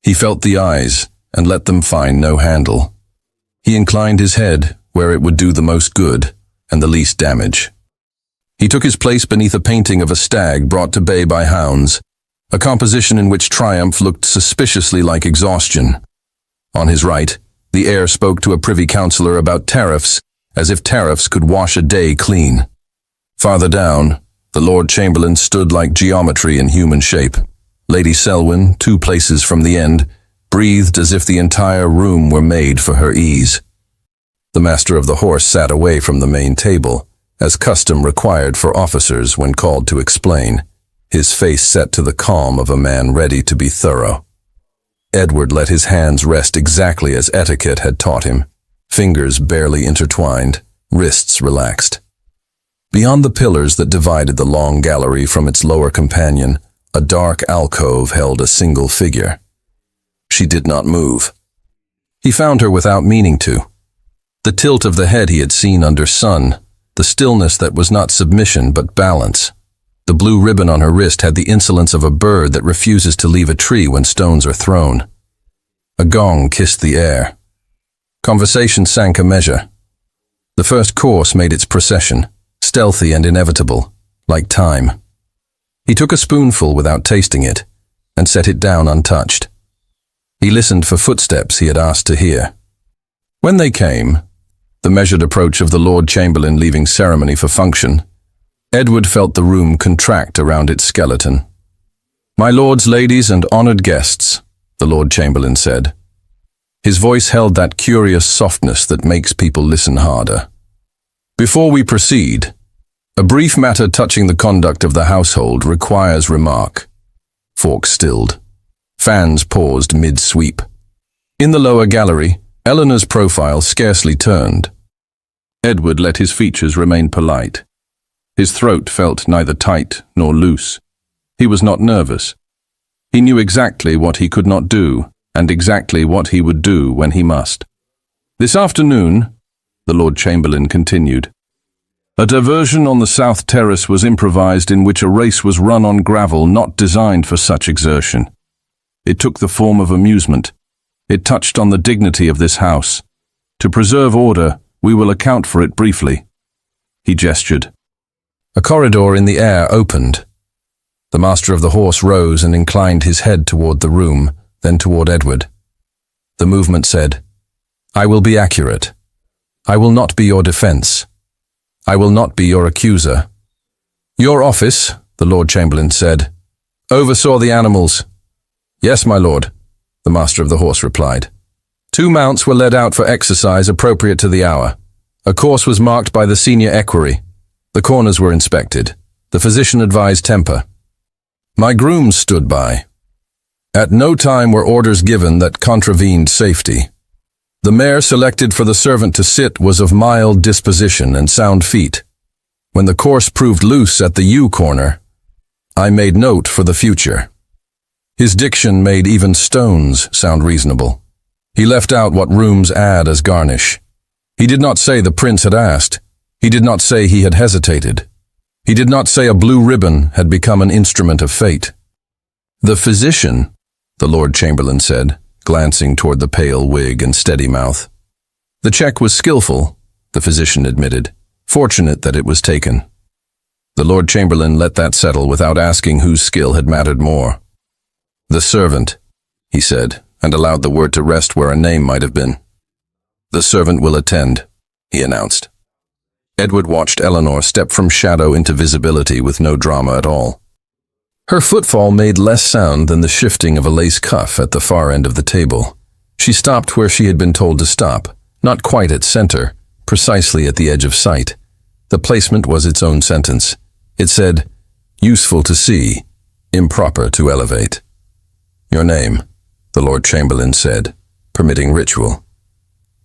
He felt the eyes and let them find no handle. He inclined his head, where it would do the most good and the least damage. He took his place beneath a painting of a stag brought to bay by hounds, a composition in which triumph looked suspiciously like exhaustion. On his right, the heir spoke to a privy councillor about tariffs, as if tariffs could wash a day clean. Farther down, the Lord Chamberlain stood like geometry in human shape. Lady Selwyn, 2 places from the end, breathed as if the entire room were made for her ease. The Master of the Horse sat away from the main table, as custom required for officers when called to explain, his face set to the calm of a man ready to be thorough. Edward let his hands rest exactly as etiquette had taught him, fingers barely intertwined, wrists relaxed. Beyond the pillars that divided the long gallery from its lower companion, a dark alcove held a single figure. She did not move. He found her without meaning to. The tilt of the head he had seen under sun, the stillness that was not submission but balance. The blue ribbon on her wrist had the insolence of a bird that refuses to leave a tree when stones are thrown. A gong kissed the air. Conversation sank a measure. The first course made its procession, stealthy and inevitable, like time. He took a spoonful without tasting it, and set it down untouched. He listened for footsteps he had asked to hear. When they came, the measured approach of the Lord Chamberlain leaving ceremony for function, Edward felt the room contract around its skeleton. "My lords, ladies, and honored guests," the Lord Chamberlain said. His voice held that curious softness that makes people listen harder. "Before we proceed, a brief matter touching the conduct of the household requires remark." Forks stilled. Fans paused mid-sweep. In the lower gallery, Eleanor's profile scarcely turned. Edward let his features remain polite. His throat felt neither tight nor loose. He was not nervous. He knew exactly what he could not do, and exactly what he would do when he must. "This afternoon," the Lord Chamberlain continued, "a diversion on the South Terrace was improvised in which a race was run on gravel not designed for such exertion. It took the form of amusement. It touched on the dignity of this house. To preserve order, we will account for it briefly." He gestured. A corridor in the air opened. The Master of the Horse rose and inclined his head toward the room, then toward Edward. The movement said, "I will be accurate. I will not be your defense. I will not be your accuser. Your office," the Lord Chamberlain said, "oversaw the animals." "Yes, my lord," the Master of the Horse replied. 2 mounts were led out for exercise appropriate to the hour. A course was marked by the senior equerry. The corners were inspected. The physician advised temper. My grooms stood by. At no time were orders given that contravened safety. The mare selected for the servant to sit was of mild disposition and sound feet. When the course proved loose at the U corner, I made note for the future. His diction made even stones sound reasonable. He left out what rooms add as garnish. He did not say the prince had asked. He did not say he had hesitated. He did not say a blue ribbon had become an instrument of fate. "The physician," the Lord Chamberlain said, glancing toward the pale wig and steady mouth. "The check was skillful," the physician admitted, "fortunate that it was taken." The Lord Chamberlain let that settle without asking whose skill had mattered more. "The servant," he said, and allowed the word to rest where a name might have been. "The servant will attend," he announced. Edward watched Eleanor step from shadow into visibility with no drama at all. Her footfall made less sound than the shifting of a lace cuff at the far end of the table. She stopped where she had been told to stop, not quite at center, precisely at the edge of sight. The placement was its own sentence. It said, "Useful to see, improper to elevate." "Your name," the Lord Chamberlain said, permitting ritual.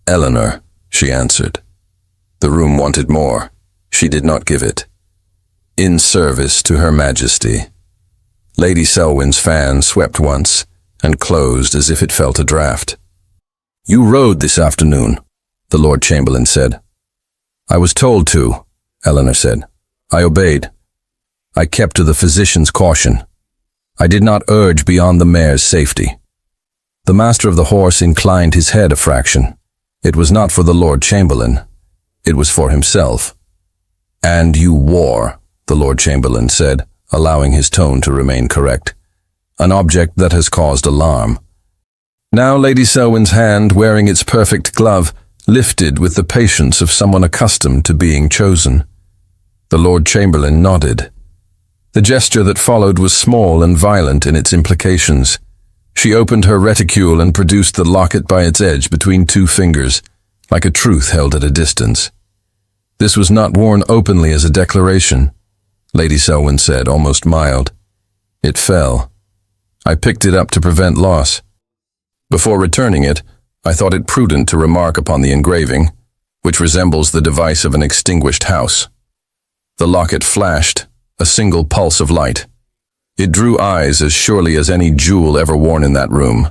"Eleanor," she answered. The room wanted more. She did not give it. "In service to Her Majesty." Lady Selwyn's fan swept once and closed as if it felt a draft. "You rode this afternoon," the Lord Chamberlain said. "I was told to," Eleanor said. "I obeyed. I kept to the physician's caution. I did not urge beyond the mare's safety." The Master of the Horse inclined his head a fraction. It was not for the Lord Chamberlain. It was for himself. "And you wore," the Lord Chamberlain said, allowing his tone to remain correct, "an object that has caused alarm." Now Lady Selwyn's hand, wearing its perfect glove, lifted with the patience of someone accustomed to being chosen. The Lord Chamberlain nodded. The gesture that followed was small and violent in its implications. She opened her reticule and produced the locket by its edge between two fingers, like a truth held at a distance. "This was not worn openly as a declaration," Lady Selwyn said, almost mild. "It fell. I picked it up to prevent loss. Before returning it, I thought it prudent to remark upon the engraving, which resembles the device of an extinguished house." The locket flashed, a single pulse of light. It drew eyes as surely as any jewel ever worn in that room.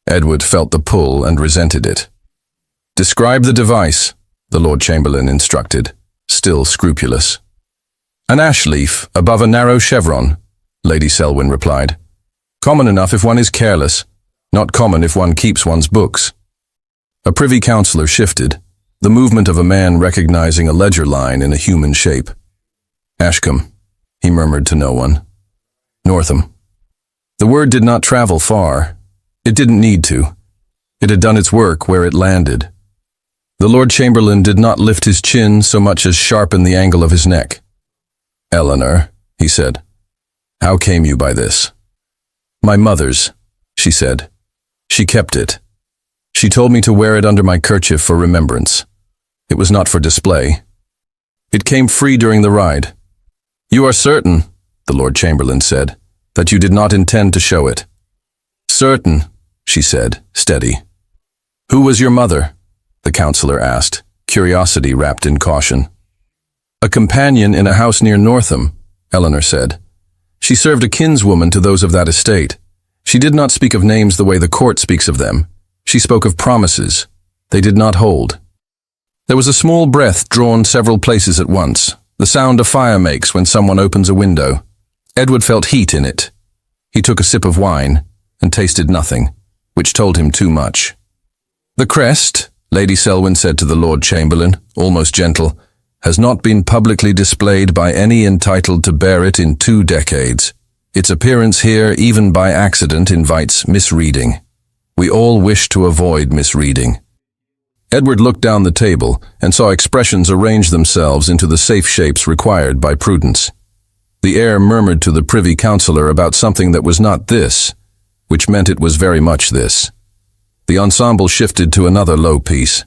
Edward felt the pull and resented it. "Describe the device," the Lord Chamberlain instructed, still scrupulous. "An ash leaf above a narrow chevron," Lady Selwyn replied. "Common enough if one is careless, not common if one keeps one's books." A privy councillor shifted, the movement of a man recognizing a ledger line in a human shape. "Ashcombe," he murmured to no one. "Northam." The word did not travel far. It didn't need to. It had done its work where it landed. The Lord Chamberlain did not lift his chin so much as sharpen the angle of his neck. "Eleanor," he said, "how came you by this?" "My mother's," she said. "She kept it. She told me to wear it under my kerchief for remembrance. It was not for display. It came free during the ride." "You are certain," the Lord Chamberlain said, "that you did not intend to show it?" "Certain," she said, steady. "Who was your mother?" the councillor asked, curiosity wrapped in caution. "A companion in a house near Northam," Eleanor said. "She served a kinswoman to those of that estate. She did not speak of names the way the court speaks of them. She spoke of promises. They did not hold." There was a small breath drawn several places at once, the sound a fire makes when someone opens a window. Edward felt heat in it. He took a sip of wine and tasted nothing, which told him too much. "The crest," Lady Selwyn said to the Lord Chamberlain, almost gentle, "has not been publicly displayed by any entitled to bear it in 2 decades. Its appearance here, even by accident, invites misreading. We all wish to avoid misreading." Edward looked down the table and saw expressions arrange themselves into the safe shapes required by prudence. The air murmured to the privy councillor about something that was not this, which meant it was very much this. The ensemble shifted to another low piece.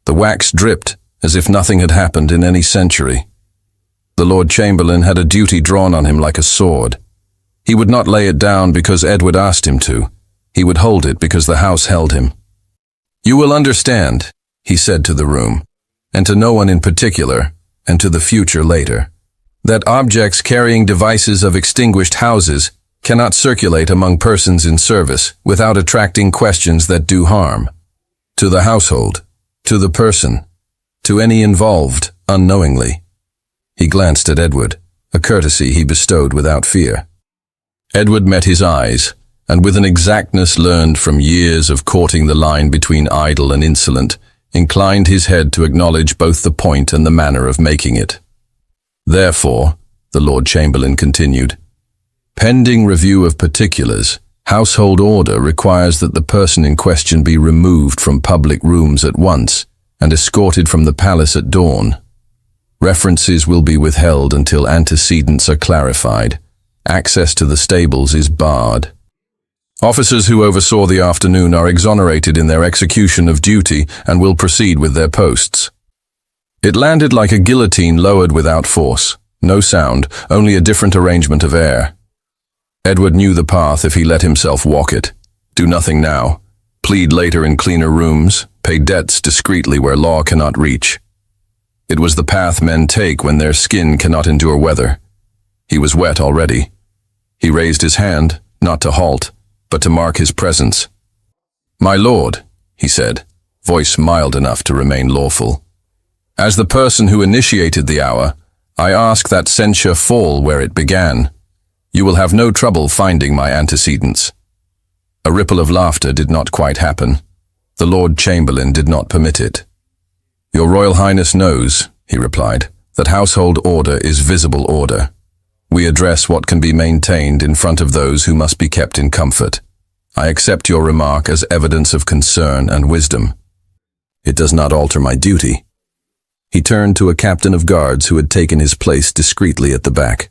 The wax dripped as if nothing had happened in any century. The Lord Chamberlain had a duty drawn on him like a sword. He would not lay it down because Edward asked him to. He would hold it because the house held him. "You will understand," he said to the room, and to no one in particular, and to the future later, that objects carrying devices of extinguished houses cannot circulate among persons in service without attracting questions that do harm. To the household, to the person, to any involved, unknowingly. He glanced at Edward, a courtesy he bestowed without fear. Edward met his eyes, and with an exactness learned from years of courting the line between idle and insolent, inclined his head to acknowledge both the point and the manner of making it. "Therefore," the Lord Chamberlain continued, "pending review of particulars, household order requires that the person in question be removed from public rooms at once and escorted from the palace at dawn. References will be withheld until antecedents are clarified. Access to the stables is barred. Officers who oversaw the afternoon are exonerated in their execution of duty and will proceed with their posts." It landed like a guillotine lowered without force. No sound, only a different arrangement of air. Edward knew the path if he let himself walk it. Do nothing now. Plead later in cleaner rooms. Pay debts discreetly where law cannot reach. It was the path men take when their skin cannot endure weather. He was wet already. He raised his hand, not to halt, but to mark his presence. "My lord," he said, voice mild enough to remain lawful, "as the person who initiated the hour, I ask that censure fall where it began. You will have no trouble finding my antecedents." A ripple of laughter did not quite happen. The Lord Chamberlain did not permit it. Your Royal Highness knows, he replied, that household order is visible order. We address what can be maintained in front of those who must be kept in comfort. I accept your remark as evidence of concern and wisdom. It does not alter my duty. He turned to a captain of guards who had taken his place discreetly at the back.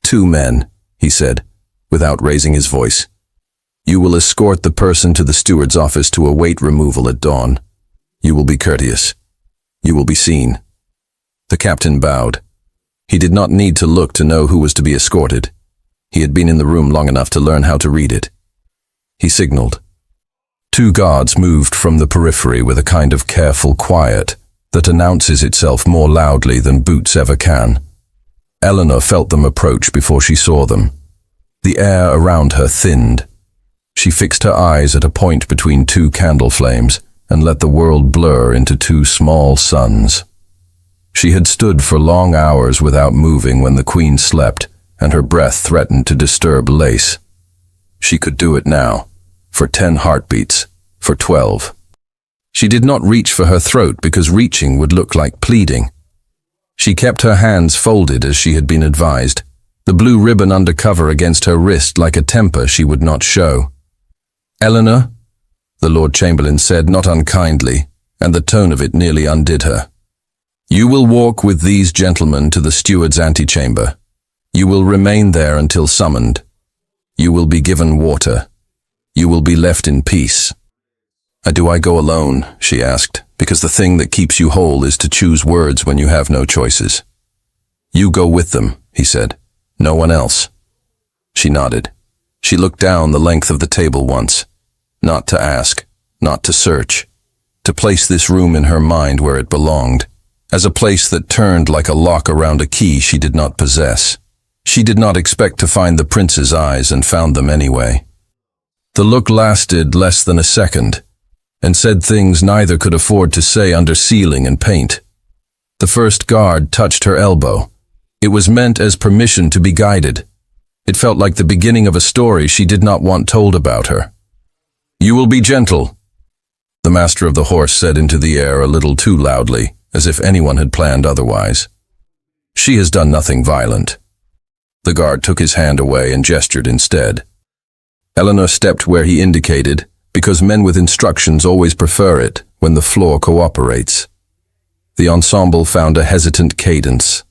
2 men, he said, without raising his voice. You will escort the person to the steward's office to await removal at dawn. You will be courteous. You will be seen. The captain bowed. He did not need to look to know who was to be escorted. He had been in the room long enough to learn how to read it. He signaled. 2 guards moved from the periphery with a kind of careful quiet that announces itself more loudly than boots ever can. Eleanor felt them approach before she saw them. The air around her thinned. She fixed her eyes at a point between 2 candle flames and let the world blur into 2 small suns. She had stood for long hours without moving when the Queen slept, and her breath threatened to disturb Lace. She could do it now, for 10 heartbeats, for 12. She did not reach for her throat because reaching would look like pleading. She kept her hands folded as she had been advised, the blue ribbon undercover against her wrist like a temper she would not show. Eleanor, the Lord Chamberlain said, not unkindly, and the tone of it nearly undid her. You will walk with these gentlemen to the steward's antechamber. You will remain there until summoned. You will be given water. You will be left in peace. Do I go alone? She asked, because the thing that keeps you whole is to choose words when you have no choices. You go with them, he said. No one else. She nodded. She looked down the length of the table once. Not to ask, not to search. To place this room in her mind where it belonged, as a place that turned like a lock around a key she did not possess. She did not expect to find the prince's eyes and found them anyway. The look lasted less than a second, and said things neither could afford to say under ceiling and paint. The first guard touched her elbow. It was meant as permission to be guided. It felt like the beginning of a story she did not want told about her. You will be gentle, the master of the horse said into the air a little too loudly, as if anyone had planned otherwise. She has done nothing violent. The guard took his hand away and gestured instead. Eleanor stepped where he indicated, because men with instructions always prefer it when the floor cooperates. The ensemble found a hesitant cadence.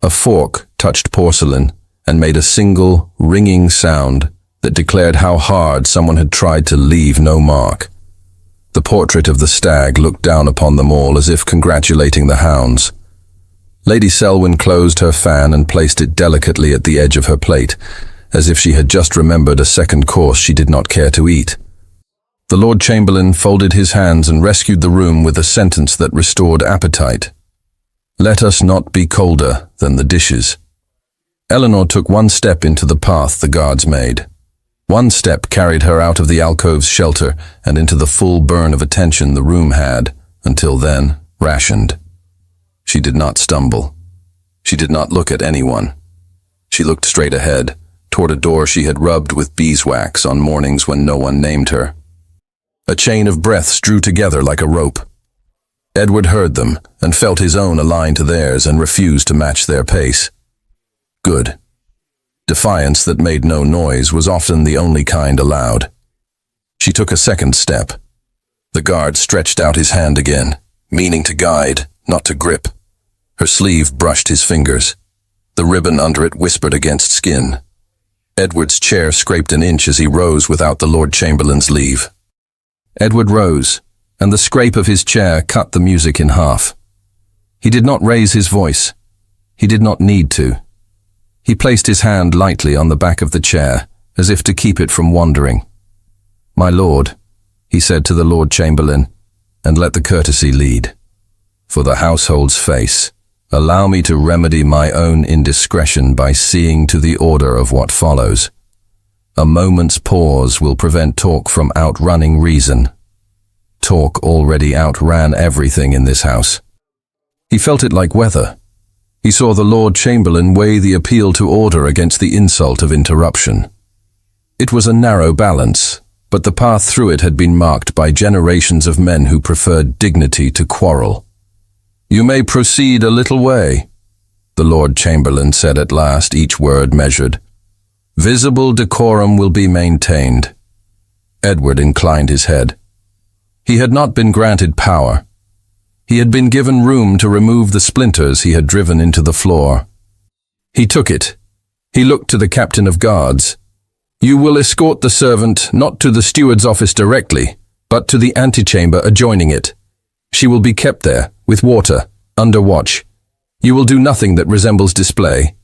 A fork touched porcelain and made a single, ringing sound that declared how hard someone had tried to leave no mark. The portrait of the stag looked down upon them all as if congratulating the hounds. Lady Selwyn closed her fan and placed it delicately at the edge of her plate, as if she had just remembered a second course she did not care to eat. The Lord Chamberlain folded his hands and rescued the room with a sentence that restored appetite. Let us not be colder than the dishes. Eleanor took one step into the path the guards made. One step carried her out of the alcove's shelter and into the full burn of attention the room had, until then, rationed. She did not stumble. She did not look at anyone. She looked straight ahead, toward a door she had rubbed with beeswax on mornings when no one named her. A chain of breaths drew together like a rope. Edward heard them and felt his own align to theirs and refused to match their pace. Good. Defiance that made no noise was often the only kind allowed. She took a second step. The guard stretched out his hand again, meaning to guide, not to grip. Her sleeve brushed his fingers. The ribbon under it whispered against skin. Edward's chair scraped an inch as he rose without the Lord Chamberlain's leave. Edward rose, and the scrape of his chair cut the music in half. He did not raise his voice. He did not need to. He placed his hand lightly on the back of the chair, as if to keep it from wandering. My lord, he said to the Lord Chamberlain, and let the courtesy lead. For the household's face, allow me to remedy my own indiscretion by seeing to the order of what follows. A moment's pause will prevent talk from outrunning reason. Talk already outran everything in this house. He felt it like weather. He saw the Lord Chamberlain weigh the appeal to order against the insult of interruption. It was a narrow balance, but the path through it had been marked by generations of men who preferred dignity to quarrel. "You may proceed a little way," the Lord Chamberlain said at last, each word measured. "Visible decorum will be maintained." Edward inclined his head. He had not been granted power. He had been given room to remove the splinters he had driven into the floor. He took it. He looked to the captain of guards. "You will escort the servant not to the steward's office directly, but to the antechamber adjoining it. She will be kept there, with water, under watch. You will do nothing that resembles display."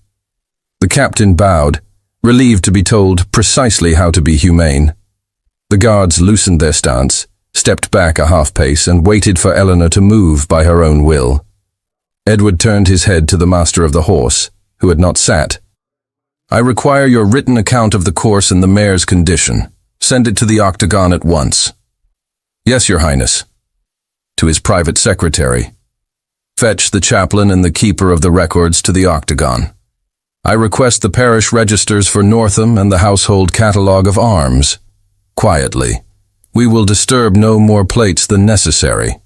The captain bowed, relieved to be told precisely how to be humane. The guards loosened their stance, stepped back a half-pace, and waited for Eleanor to move by her own will. Edward turned his head to the master of the horse, who had not sat. "I require your written account of the course and the mare's condition. Send it to the octagon at once." "Yes, your highness." To his private secretary. "Fetch the chaplain and the keeper of the records to the octagon. I request the parish registers for Northam and the household catalogue of arms. Quietly. We will disturb no more plates than necessary."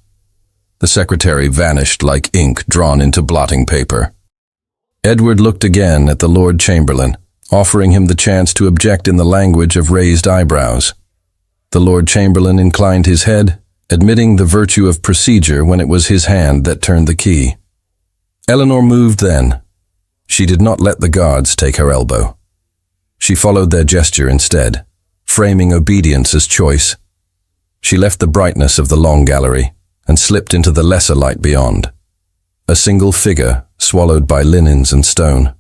The secretary vanished like ink drawn into blotting paper. Edward looked again at the Lord Chamberlain, offering him the chance to object in the language of raised eyebrows. The Lord Chamberlain inclined his head, admitting the virtue of procedure when it was his hand that turned the key. Eleanor moved then. She did not let the guards take her elbow. She followed their gesture instead, framing obedience as choice. She left the brightness of the long gallery and slipped into the lesser light beyond. A single figure swallowed by linens and stone.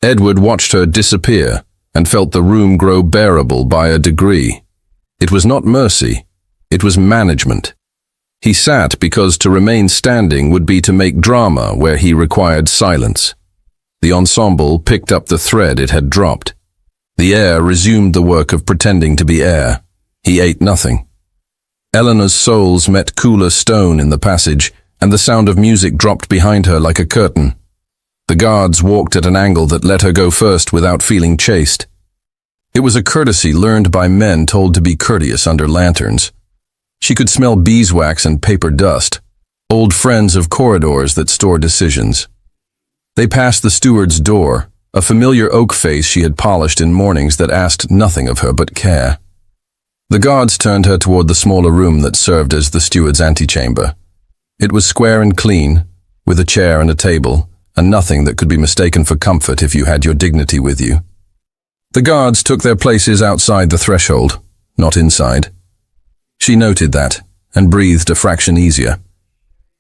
Edward watched her disappear and felt the room grow bearable by a degree. It was not mercy, it was management. He sat because to remain standing would be to make drama where he required silence. The ensemble picked up the thread it had dropped. The air resumed the work of pretending to be air. He ate nothing. Eleanor's soles met cooler stone in the passage, and the sound of music dropped behind her like a curtain. The guards walked at an angle that let her go first without feeling chased. It was a courtesy learned by men told to be courteous under lanterns. She could smell beeswax and paper dust, old friends of corridors that store decisions. They passed the steward's door, a familiar oak face she had polished in mornings that asked nothing of her but care. The guards turned her toward the smaller room that served as the steward's antechamber. It was square and clean, with a chair and a table, and nothing that could be mistaken for comfort if you had your dignity with you. The guards took their places outside the threshold, not inside. She noted that, and breathed a fraction easier.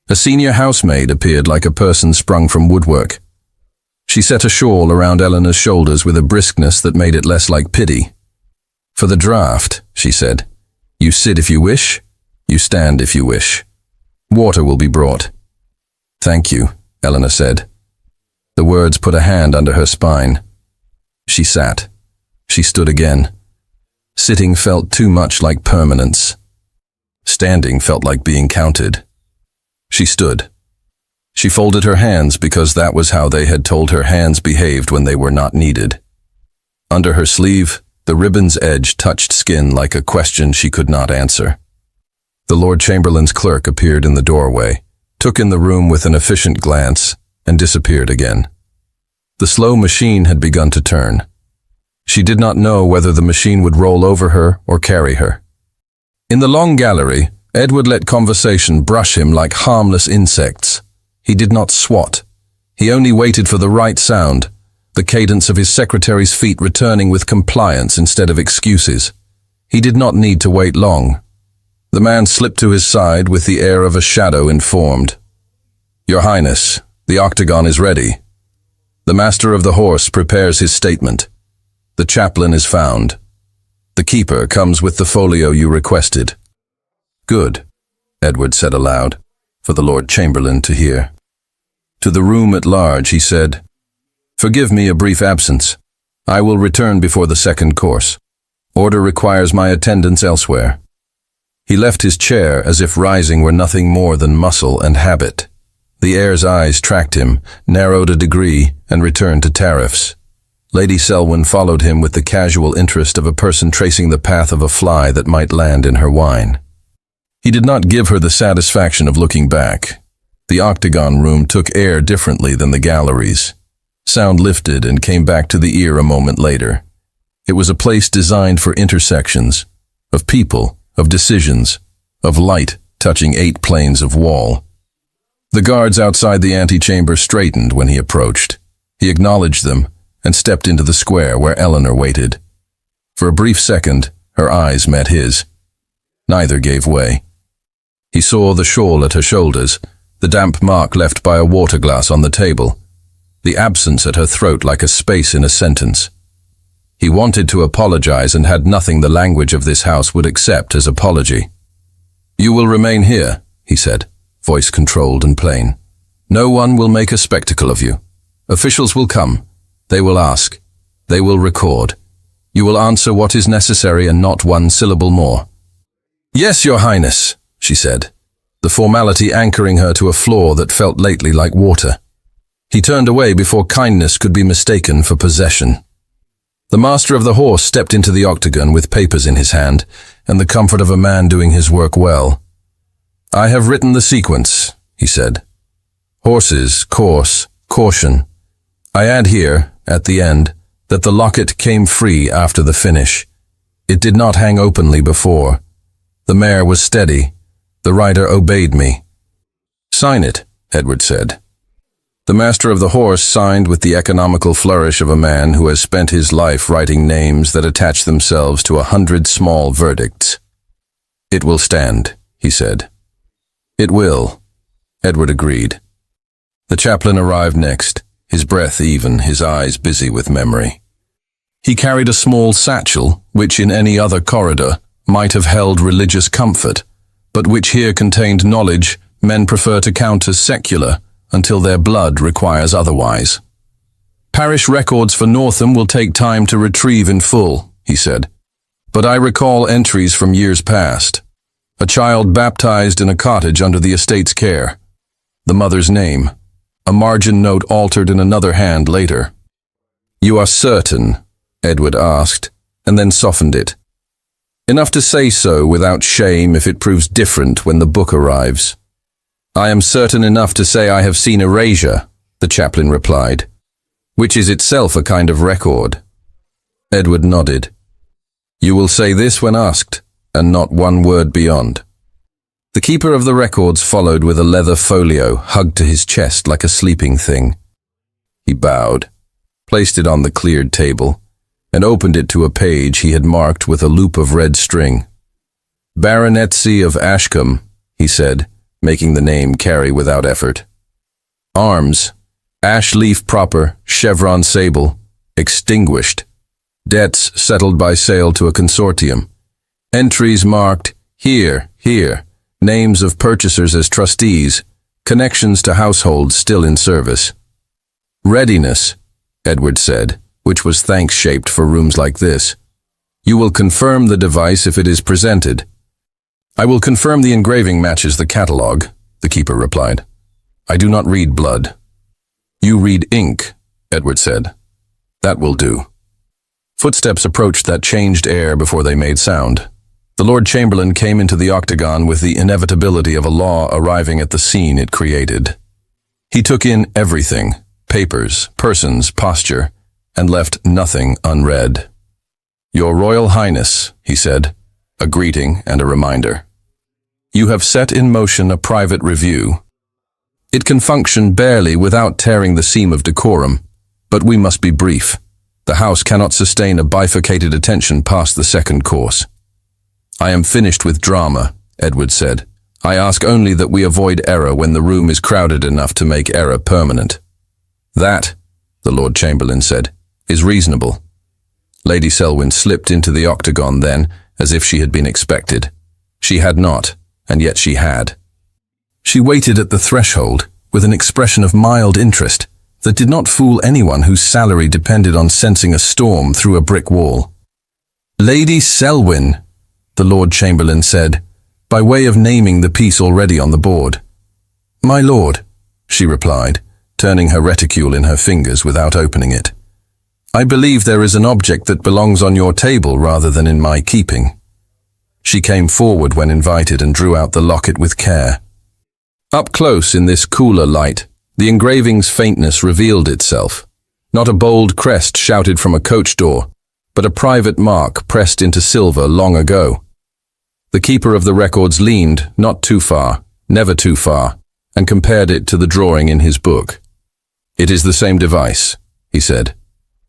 A senior housemaid appeared like a person sprung from woodwork. She set a shawl around Eleanor's shoulders with a briskness that made it less like pity. "For the draft," she said, "you sit if you wish, you stand if you wish. Water will be brought." "Thank you," Eleanor said. The words put a hand under her spine. She sat. She stood again. Sitting felt too much like permanence. Standing felt like being counted. She stood. She folded her hands because that was how they had told her hands behaved when they were not needed. Under her sleeve, the ribbon's edge touched skin like a question she could not answer. The Lord Chamberlain's clerk appeared in the doorway, took in the room with an efficient glance, and disappeared again. The slow machine had begun to turn. She did not know whether the machine would roll over her or carry her. In the long gallery, Edward let conversation brush him like harmless insects. He did not swat. He only waited for the right sound, the cadence of his secretary's feet returning with compliance instead of excuses. He did not need to wait long. The man slipped to his side with the air of a shadow informed. "Your Highness, the octagon is ready. The master of the horse prepares his statement. The chaplain is found. The keeper comes with the folio you requested." "Good," Edward said aloud, for the Lord Chamberlain to hear. To the room at large he said, "Forgive me a brief absence. I will return before the second course. Order requires my attendance elsewhere." He left his chair as if rising were nothing more than muscle and habit. The heir's eyes tracked him, narrowed a degree, and returned to tariffs. Lady Selwyn followed him with the casual interest of a person tracing the path of a fly that might land in her wine. He did not give her the satisfaction of looking back. The octagon room took air differently than the galleries. Sound lifted and came back to the ear a moment later. It was a place designed for intersections, of people, of decisions, of light touching 8 planes of wall. The guards outside the antechamber straightened when he approached. He acknowledged them and stepped into the square where Eleanor waited. For a brief second, her eyes met his. Neither gave way. He saw the shawl at her shoulders, the damp mark left by a water glass on the table, the absence at her throat like a space in a sentence. He wanted to apologize and had nothing the language of this house would accept as apology. "You will remain here," he said, voice controlled and plain. "No one will make a spectacle of you. Officials will come. They will ask. They will record. You will answer what is necessary and not one syllable more." "Yes, Your Highness," she said, the formality anchoring her to a floor that felt lately like water. He turned away before kindness could be mistaken for possession. The master of the horse stepped into the octagon with papers in his hand and the comfort of a man doing his work well. "I have written the sequence," he said. "Horses, course, caution. I add here, at the end, that the locket came free after the finish. It did not hang openly before. The mare was steady. The rider obeyed me." "Sign it," Edward said. The master of the horse signed with the economical flourish of a man who has spent his life writing names that attach themselves to 100 small verdicts. "It will stand," he said. "It will," Edward agreed. The chaplain arrived next, his breath even, his eyes busy with memory. He carried a small satchel, which in any other corridor might have held religious comfort, but which here contained knowledge men prefer to count as secular until their blood requires otherwise. "Parish records for Northam will take time to retrieve in full," he said, "but I recall entries from years past. A child baptized in a cottage under the estate's care. The mother's name. A margin note altered in another hand later." "You are certain?" Edward asked, and then softened it. "Enough to say so without shame if it proves different when the book arrives." "I am certain enough to say I have seen erasure," the chaplain replied, "which is itself a kind of record." Edward nodded. "You will say this when asked, and not one word beyond." The keeper of the records followed with a leather folio hugged to his chest like a sleeping thing. He bowed, placed it on the cleared table, and opened it to a page he had marked with a loop of red string. "Baronetcy of Ashcombe," he said, making the name carry without effort. "Arms, ash leaf proper, chevron sable, extinguished. Debts settled by sale to a consortium. Entries marked, here, here. Names of purchasers as trustees, connections to households still in service." "Readiness," Edward said, which was thanks-shaped for rooms like this. "You will confirm the device if it is presented." "I will confirm the engraving matches the catalogue," the keeper replied. "I do not read blood." "You read ink," Edward said. "That will do." Footsteps approached that changed air before they made sound. The Lord Chamberlain came into the octagon with the inevitability of a law arriving at the scene it created. He took in everything, papers, persons, posture, and left nothing unread. "Your Royal Highness," he said, a greeting and a reminder. "You have set in motion a private review. It can function barely without tearing the seam of decorum, but we must be brief. The House cannot sustain a bifurcated attention past the second course." "I am finished with drama," Edward said. "I ask only that we avoid error when the room is crowded enough to make error permanent." "That," the Lord Chamberlain said, "is reasonable." Lady Selwyn slipped into the octagon then, as if she had been expected. She had not, and yet she had. She waited at the threshold with an expression of mild interest that did not fool anyone whose salary depended on sensing a storm through a brick wall. "Lady Selwyn," the Lord Chamberlain said, by way of naming the piece already on the board. "My lord," she replied, turning her reticule in her fingers without opening it. I believe there is an object that belongs on your table rather than in my keeping. She came forward when invited and drew out the locket with care. Up close in this cooler light, the engraving's faintness revealed itself. Not a bold crest shouted from a coach door, but a private mark pressed into silver long ago. The keeper of the records leaned, not too far, never too far, and compared it to the drawing in his book. It is the same device, he said.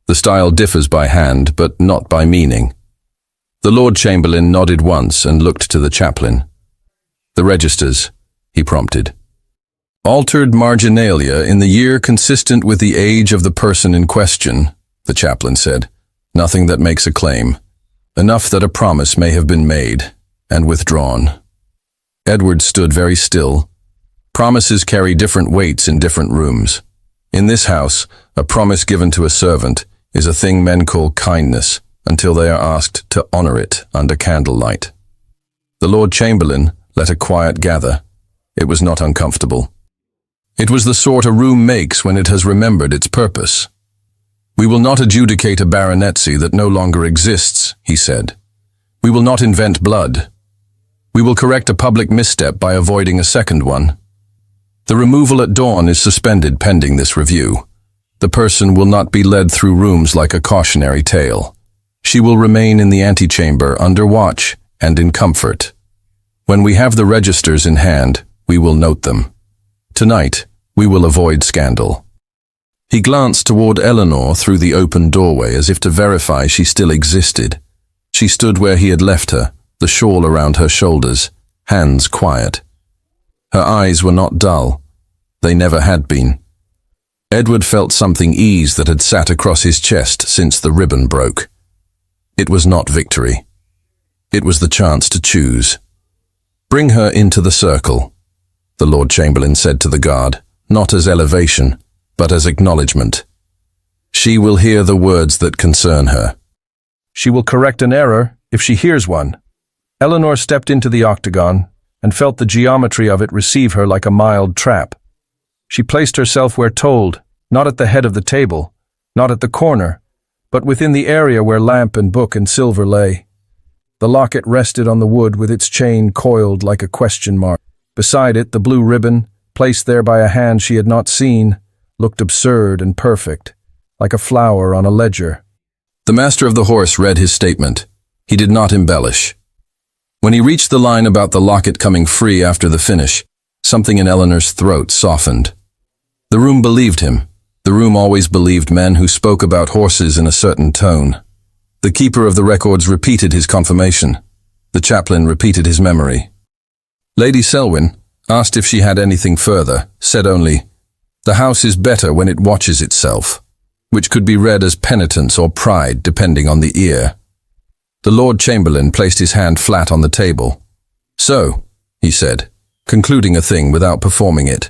The style differs by hand, but not by meaning. The Lord Chamberlain nodded once and looked to the chaplain. The registers, he prompted. Altered marginalia in the year consistent with the age of the person in question, the chaplain said. Nothing that makes a claim. Enough that a promise may have been made and withdrawn. Edward stood very still. Promises carry different weights in different rooms. In this house, a promise given to a servant is a thing men call kindness until they are asked to honor it under candlelight. The Lord Chamberlain let a quiet gather. It was not uncomfortable. It was the sort a room makes when it has remembered its purpose. We will not adjudicate a baronetcy that no longer exists, he said. We will not invent blood. We will correct a public misstep by avoiding a second one. The removal at dawn is suspended pending this review. The person will not be led through rooms like a cautionary tale. She will remain in the antechamber under watch and in comfort. When we have the registers in hand, we will note them. Tonight, we will avoid scandal. He glanced toward Eleanor through the open doorway as if to verify she still existed. She stood where he had left her, the shawl around her shoulders, hands quiet. Her eyes were not dull. They never had been. Edward felt something ease that had sat across his chest since the ribbon broke. It was not victory. It was the chance to choose. Bring her into the circle, the Lord Chamberlain said to the guard, not as elevation, but as acknowledgement. She will hear the words that concern her. She will correct an error if she hears one. Eleanor stepped into the octagon and felt the geometry of it receive her like a mild trap. She placed herself where told, not at the head of the table, not at the corner, but within the area where lamp and book and silver lay. The locket rested on the wood with its chain coiled like a question mark. Beside it, the blue ribbon, placed there by a hand she had not seen, looked absurd and perfect, like a flower on a ledger. The master of the horse read his statement. He did not embellish. When he reached the line about the locket coming free after the finish, something in Eleanor's throat softened. The room believed him. The room always believed men who spoke about horses in a certain tone. The keeper of the records repeated his confirmation. The chaplain repeated his memory. Lady Selwyn, asked if she had anything further, said only, "The house is better when it watches itself," which could be read as penitence or pride depending on the ear. The Lord Chamberlain placed his hand flat on the table. "So," he said, concluding a thing without performing it,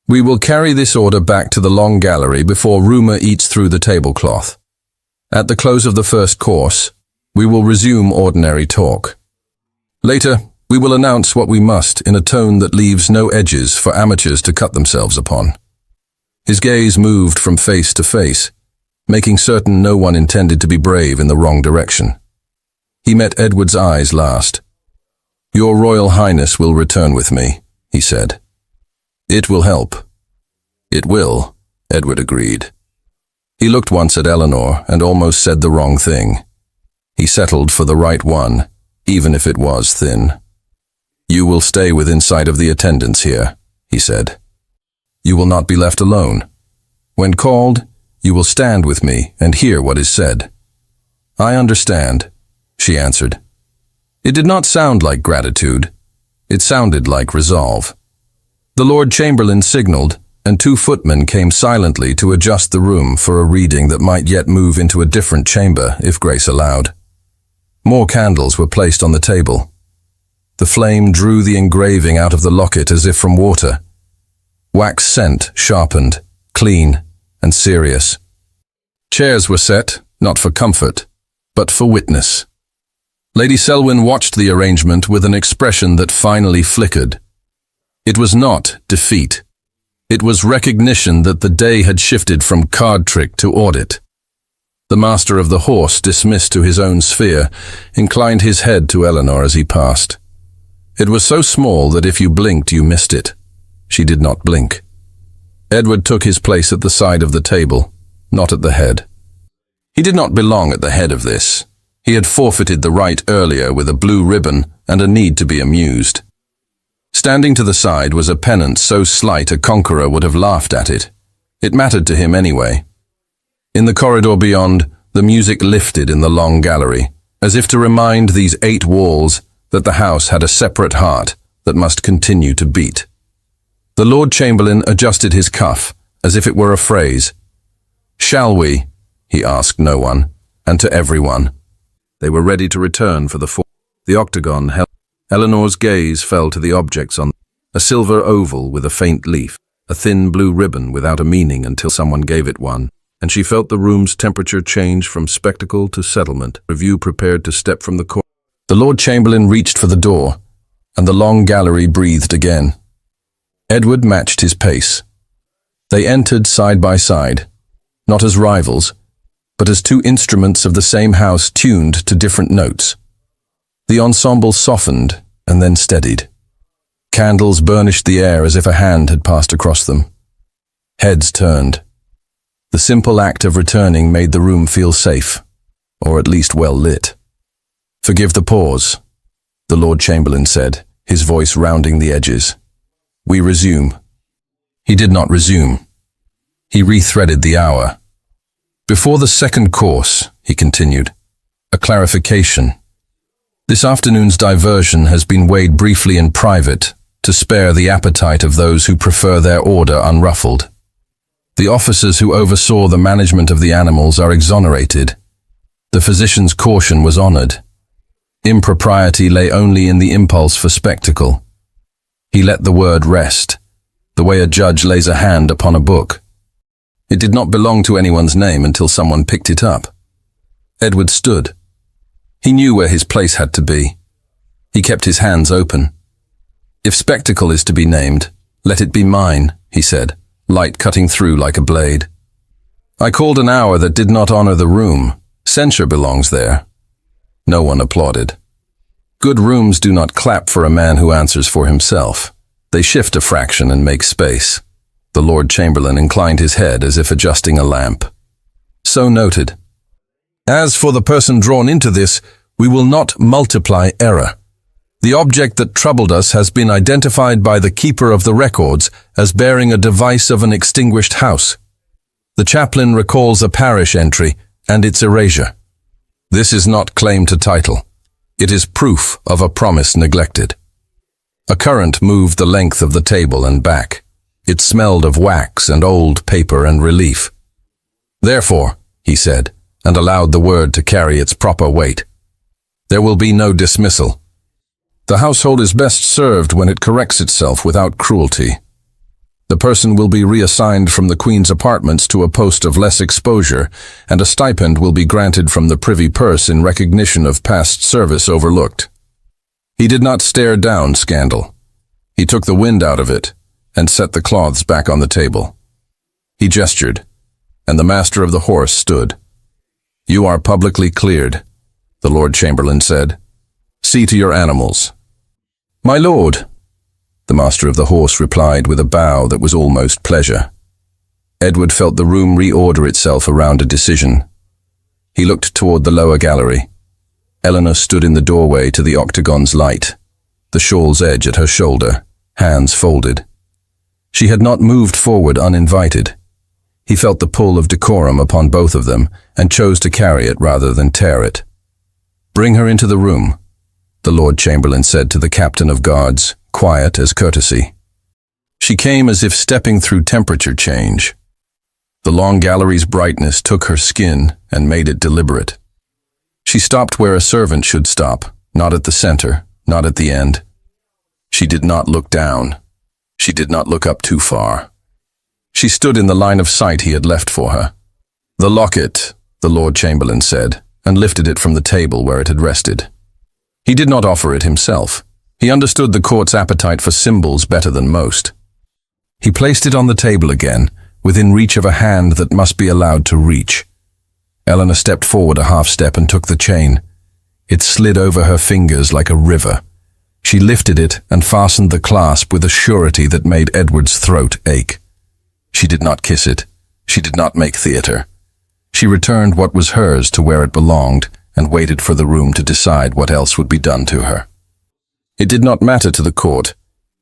"we will carry this order back to the long gallery before rumour eats through the tablecloth. At the close of the first course, we will resume ordinary talk. Later, we will announce what we must in a tone that leaves no edges for amateurs to cut themselves upon." His gaze moved from face to face, making certain no one intended to be brave in the wrong direction. He met Edward's eyes last. "Your Royal Highness will return with me," he said. "It will help." "It will," Edward agreed. He looked once at Eleanor and almost said the wrong thing. He settled for the right one, even if it was thin. "You will stay within sight of the attendants here," he said. "You will not be left alone. When called, you will stand with me and hear what is said." "I understand," she answered. It did not sound like gratitude. It sounded like resolve. The Lord Chamberlain signaled, and 2 footmen came silently to adjust the room for a reading that might yet move into a different chamber if grace allowed. More candles were placed on the table. The flame drew the engraving out of the locket as if from water. Wax scent, sharpened, clean, and serious. Chairs were set, not for comfort, but for witness. Lady Selwyn watched the arrangement with an expression that finally flickered. It was not defeat. It was recognition that the day had shifted from card trick to audit. The master of the horse, dismissed to his own sphere, inclined his head to Eleanor as he passed. It was so small that if you blinked, you missed it. She did not blink. Edward took his place at the side of the table, not at the head. He did not belong at the head of this. He had forfeited the right earlier with a blue ribbon and a need to be amused. Standing to the side was a pennant so slight a conqueror would have laughed at it. It mattered to him anyway. In the corridor beyond, the music lifted in the long gallery, as if to remind these 8 walls that the house had a separate heart that must continue to beat. The Lord Chamberlain adjusted his cuff, as if it were a phrase. "Shall we?" he asked no one, and to everyone. They were ready to return for the octagon held. Eleanor's gaze fell to the objects on a silver oval with a faint leaf, a thin blue ribbon without a meaning until someone gave it one, and she felt the room's temperature change from spectacle to settlement. Review prepared to step from the corner. The Lord Chamberlain reached for the door, and the long gallery breathed again. Edward matched his pace. They entered side by side, not as rivals, but as 2 instruments of the same house tuned to different notes. The ensemble softened and then steadied. Candles burnished the air as if a hand had passed across them. Heads turned. The simple act of returning made the room feel safe, or at least well lit. "Forgive the pause," the Lord Chamberlain said, his voice rounding the edges. "We resume." He did not resume. He rethreaded the hour. "Before the second course," he continued, "a clarification. This afternoon's diversion has been weighed briefly in private to spare the appetite of those who prefer their order unruffled. The officers who oversaw the management of the animals are exonerated. The physician's caution was honored. Impropriety lay only in the impulse for spectacle. He let the word rest, the way a judge lays a hand upon a book. It did not belong to anyone's name until someone picked it up. Edward stood. He knew where his place had to be. He kept his hands open. "If spectacle is to be named, let it be mine," he said, light cutting through like a blade. "I called an hour that did not honor the room. Censure belongs there." No one applauded. Good rooms do not clap for a man who answers for himself. They shift a fraction and make space. The Lord Chamberlain inclined his head as if adjusting a lamp. "So noted. As for the person drawn into this, we will not multiply error. The object that troubled us has been identified by the keeper of the records as bearing a device of an extinguished house. The chaplain recalls a parish entry and its erasure. This is not claim to title. It is proof of a promise neglected." A current moved the length of the table and back. It smelled of wax and old paper and relief. "Therefore," he said, and allowed the word to carry its proper weight, "there will be no dismissal. The household is best served when it corrects itself without cruelty. The person will be reassigned from the Queen's apartments to a post of less exposure, and a stipend will be granted from the privy purse in recognition of past service overlooked." He did not stare down scandal. He took the wind out of it and set the cloths back on the table. He gestured, and the master of the horse stood. "You are publicly cleared," the Lord Chamberlain said. "See to your animals." "My lord," the master of the horse replied with a bow that was almost pleasure. Edward felt the room reorder itself around a decision. He looked toward the lower gallery. Eleanor stood in the doorway to the octagon's light, the shawl's edge at her shoulder, hands folded. She had not moved forward uninvited. He felt the pull of decorum upon both of them and chose to carry it rather than tear it. "Bring her into the room," the Lord Chamberlain said to the captain of guards, quiet as courtesy. She came as if stepping through temperature change. The long gallery's brightness took her skin and made it deliberate. She stopped where a servant should stop, not at the center, not at the end. She did not look down. She did not look up too far. She stood in the line of sight he had left for her. "The locket," the Lord Chamberlain said, and lifted it from the table where it had rested. He did not offer it himself. He understood the court's appetite for symbols better than most. He placed it on the table again, within reach of a hand that must be allowed to reach. Eleanor stepped forward a half step and took the chain. It slid over her fingers like a river. She lifted it and fastened the clasp with a surety that made Edward's throat ache. She did not kiss it. She did not make theater. She returned what was hers to where it belonged and waited for the room to decide what else would be done to her. It did not matter to the court,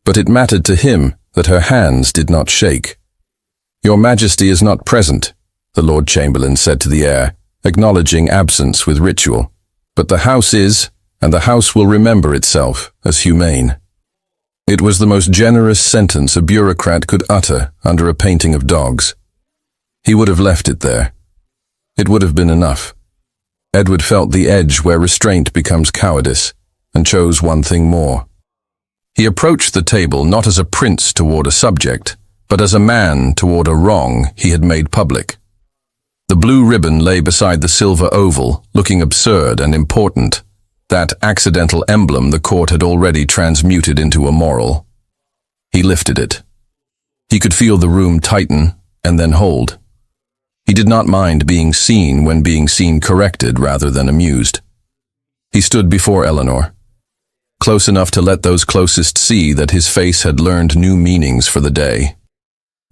but it mattered to him that her hands did not shake. "Your Majesty is not present," the Lord Chamberlain said to the heir, acknowledging absence with ritual. "But the house is, and the house will remember itself as humane." It was the most generous sentence a bureaucrat could utter under a painting of dogs. He would have left it there. It would have been enough. Edward felt the edge where restraint becomes cowardice, and chose one thing more. He approached the table not as a prince toward a subject, but as a man toward a wrong he had made public. The blue ribbon lay beside the silver oval, looking absurd and important, that accidental emblem the court had already transmuted into a moral. He lifted it. He could feel the room tighten and then hold. He did not mind being seen when being seen corrected rather than amused. He stood before Eleanor, close enough to let those closest see that his face had learned new meanings for the day,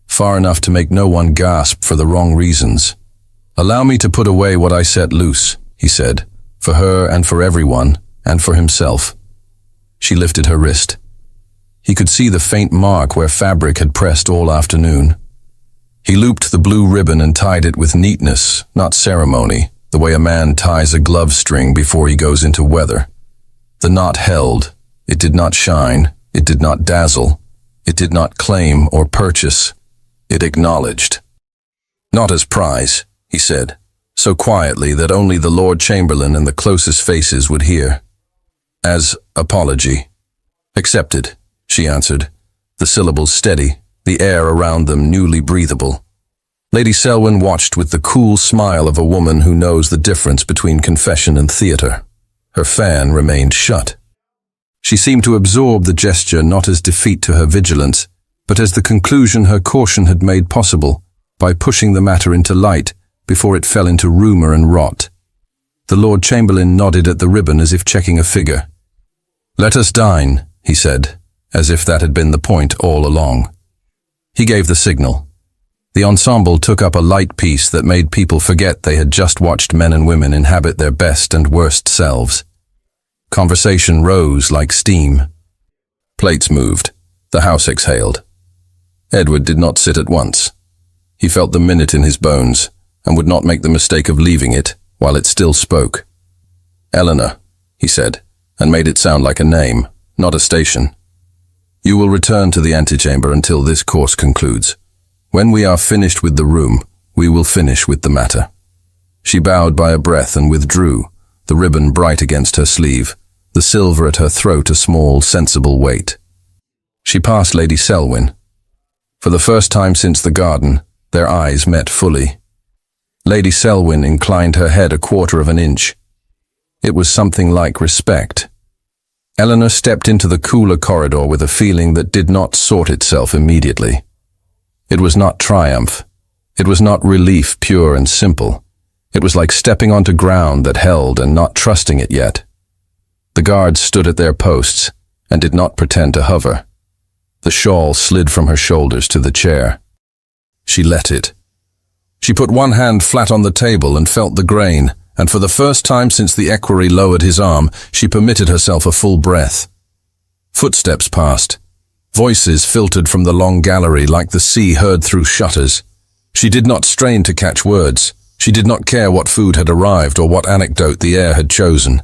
far enough to make no one gasp for the wrong reasons. "Allow me to put away what I set loose," he said, "for her and for everyone, and for himself." She lifted her wrist. He could see the faint mark where fabric had pressed all afternoon. He looped the blue ribbon and tied it with neatness, not ceremony, the way a man ties a glove string before he goes into weather. The knot held. It did not shine. It did not dazzle. It did not claim or purchase. It acknowledged. "Not as prize," he said, so quietly that only the Lord Chamberlain and the closest faces would hear. "As apology." "Accepted," she answered, the syllables steady, the air around them newly breathable. Lady Selwyn watched with the cool smile of a woman who knows the difference between confession and theater. Her fan remained shut. She seemed to absorb the gesture not as defeat to her vigilance, but as the conclusion her caution had made possible by pushing the matter into light before it fell into rumor and rot. The Lord Chamberlain nodded at the ribbon as if checking a figure. "Let us dine," he said, as if that had been the point all along. He gave the signal. The ensemble took up a light piece that made people forget they had just watched men and women inhabit their best and worst selves. Conversation rose like steam. Plates moved. The house exhaled. Edward did not sit at once. He felt the minute in his bones, and would not make the mistake of leaving it while it still spoke. "Eleanor," he said, and made it sound like a name, not a station. "You will return to the antechamber until this course concludes. When we are finished with the room, we will finish with the matter." She bowed by a breath and withdrew, the ribbon bright against her sleeve, the silver at her throat a small, sensible weight. She passed Lady Selwyn. For the first time since the garden, their eyes met fully. Lady Selwyn inclined her head a quarter of an inch. It was something like respect. Eleanor stepped into the cooler corridor with a feeling that did not sort itself immediately. It was not triumph. It was not relief pure and simple. It was like stepping onto ground that held and not trusting it yet. The guards stood at their posts and did not pretend to hover. The shawl slid from her shoulders to the chair. She let it. She put one hand flat on the table and felt the grain, and for the first time since the equerry lowered his arm, she permitted herself a full breath. Footsteps passed. Voices filtered from the long gallery like the sea heard through shutters. She did not strain to catch words. She did not care what food had arrived or what anecdote the heir had chosen.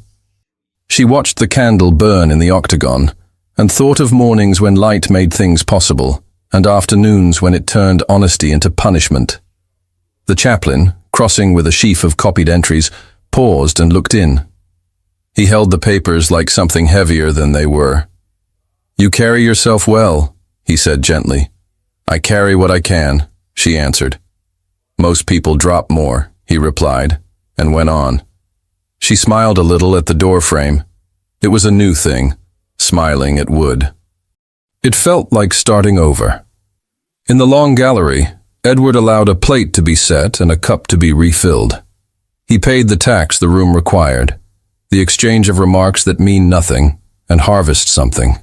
She watched the candle burn in the octagon and thought of mornings when light made things possible and afternoons when it turned honesty into punishment. The chaplain, crossing with a sheaf of copied entries, paused and looked in. He held the papers like something heavier than they were. "You carry yourself well," he said gently. "I carry what I can," she answered. "Most people drop more," he replied, and went on. She smiled a little at the doorframe. It was a new thing, smiling at wood. It felt like starting over. In the long gallery, Edward allowed a plate to be set and a cup to be refilled. He paid the tax the room required, the exchange of remarks that mean nothing and harvest something.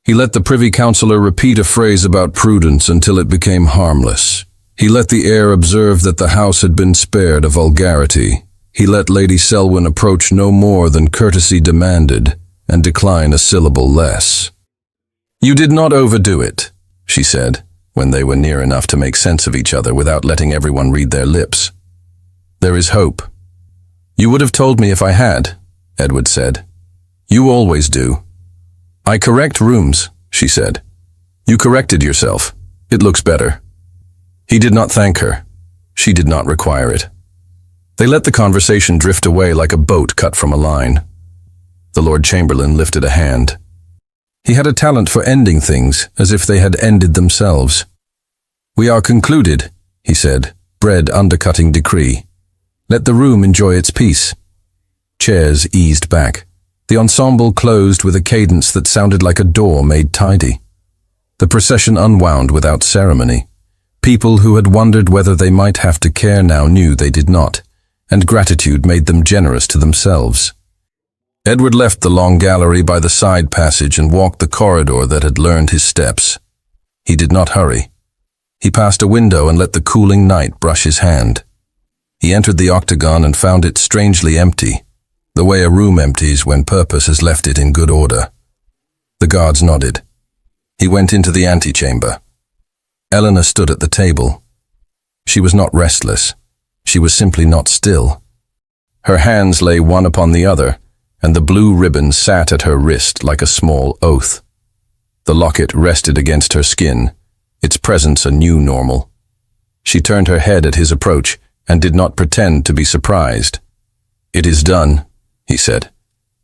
He let the Privy Councillor repeat a phrase about prudence until it became harmless. He let the heir observe that the house had been spared a vulgarity. He let Lady Selwyn approach no more than courtesy demanded and decline a syllable less. "You did not overdo it," she said, when they were near enough to make sense of each other without letting everyone read their lips. "There is hope." "You would have told me if I had," Edward said. "You always do." "I correct rooms," she said. "You corrected yourself. It looks better." He did not thank her. She did not require it. They let the conversation drift away like a boat cut from a line. The Lord Chamberlain lifted a hand. He had a talent for ending things as if they had ended themselves. "We are concluded," he said, bread undercutting decree. "Let the room enjoy its peace." Chairs eased back. The ensemble closed with a cadence that sounded like a door made tidy. The procession unwound without ceremony. People who had wondered whether they might have to care now knew they did not, and gratitude made them generous to themselves. Edward left the long gallery by the side passage and walked the corridor that had learned his steps. He did not hurry. He passed a window and let the cooling night brush his hand. He entered the octagon and found it strangely empty, the way a room empties when purpose has left it in good order. The guards nodded. He went into the antechamber. Eleanor stood at the table. She was not restless. She was simply not still. Her hands lay one upon the other, and the blue ribbon sat at her wrist like a small oath. The locket rested against her skin, its presence a new normal. She turned her head at his approach and did not pretend to be surprised. "It is done," he said,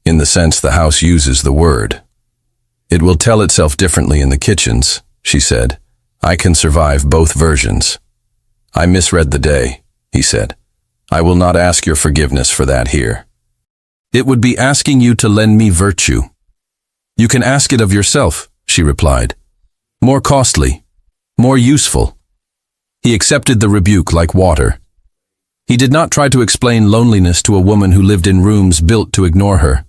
"in the sense the house uses the word." "It will tell itself differently in the kitchens," she said. "I can survive both versions." "I misread the day," he said. "I will not ask your forgiveness for that here." "It would be asking you to lend me virtue." "You can ask it of yourself," she replied. "More costly, more useful." He accepted the rebuke like water. He did not try to explain loneliness to a woman who lived in rooms built to ignore her.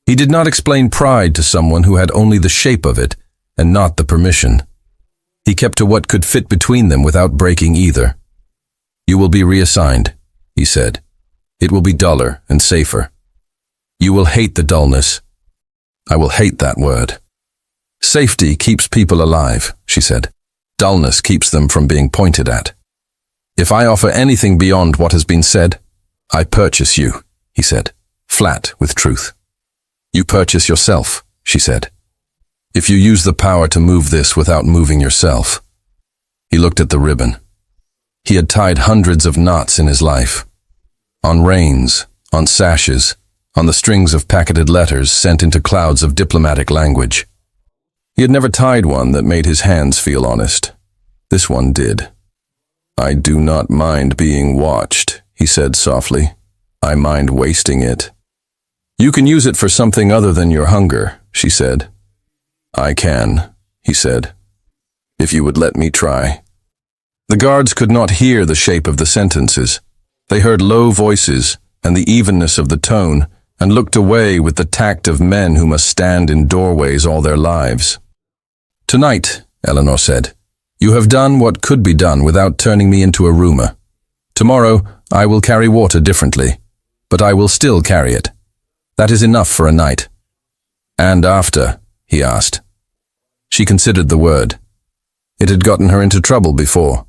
He did not explain pride to someone who had only the shape of it and not the permission. He kept to what could fit between them without breaking either. "You will be reassigned," he said. "It will be duller and safer. You will hate the dullness." "I will hate that word." "Safety keeps people alive," she said. "Dullness keeps them from being pointed at. If I offer anything beyond what has been said, I purchase you," he said, flat with truth. "You purchase yourself," she said. "If you use the power to move this without moving yourself." He looked at the ribbon. He had tied hundreds of knots in his life. On reins, on sashes, on the strings of packeted letters sent into clouds of diplomatic language. He had never tied one that made his hands feel honest. This one did. "I do not mind being watched," he said softly. "I mind wasting it." "You can use it for something other than your hunger," she said. "I can," he said, "if you would let me try." The guards could not hear the shape of the sentences. They heard low voices and the evenness of the tone, and looked away with the tact of men who must stand in doorways all their lives. "Tonight," Eleanor said, "you have done what could be done without turning me into a rumor. Tomorrow, I will carry water differently, but I will still carry it. That is enough for a night." "And after?" he asked. She considered the word. It had gotten her into trouble before.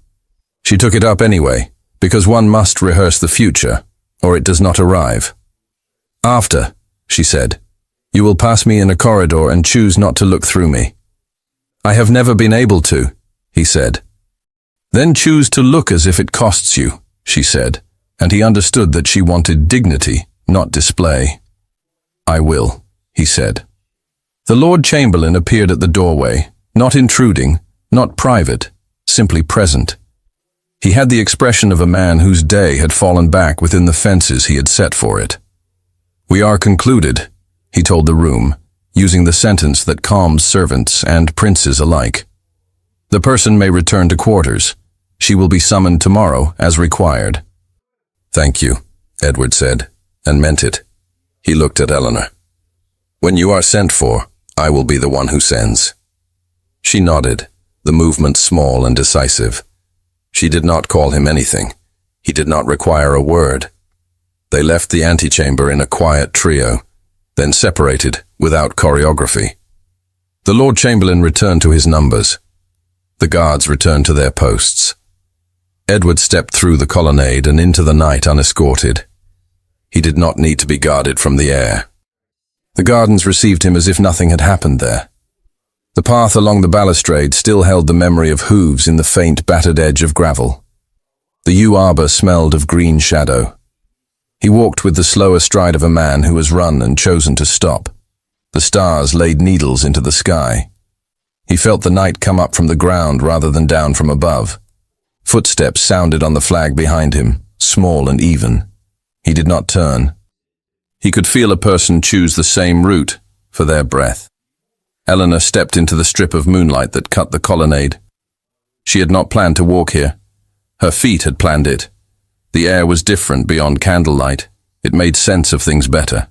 She took it up anyway, because one must rehearse the future, or it does not arrive. "After," she said, "you will pass me in a corridor and choose not to look through me." "I have never been able to," he said. "Then choose to look as if it costs you," she said, and he understood that she wanted dignity, not display. "I will," he said. The Lord Chamberlain appeared at the doorway, not intruding, not private, simply present. He had the expression of a man whose day had fallen back within the fences he had set for it. "We are concluded," he told the room, using the sentence that calms servants and princes alike. "The person may return to quarters. She will be summoned tomorrow as required." "Thank you," Edward said, and meant it. He looked at Eleanor. When you are sent for, I will be the one who sends. She nodded, the movement small and decisive. She did not call him anything. He did not require a word. They left the antechamber in a quiet trio, then separated without choreography. The Lord Chamberlain returned to his numbers. The guards returned to their posts. Edward stepped through the colonnade and into the night unescorted. He did not need to be guarded from the air. The gardens received him as if nothing had happened there. The path along the balustrade still held the memory of hooves in the faint, battered edge of gravel. The yew arbor smelled of green shadow. He walked with the slower stride of a man who has run and chosen to stop. The stars laid needles into the sky. He felt the night come up from the ground rather than down from above. Footsteps sounded on the flag behind him, small and even. He did not turn. He could feel a person choose the same route for their breath. Eleanor stepped into the strip of moonlight that cut the colonnade. She had not planned to walk here. Her feet had planned it. The air was different beyond candlelight. It made sense of things better.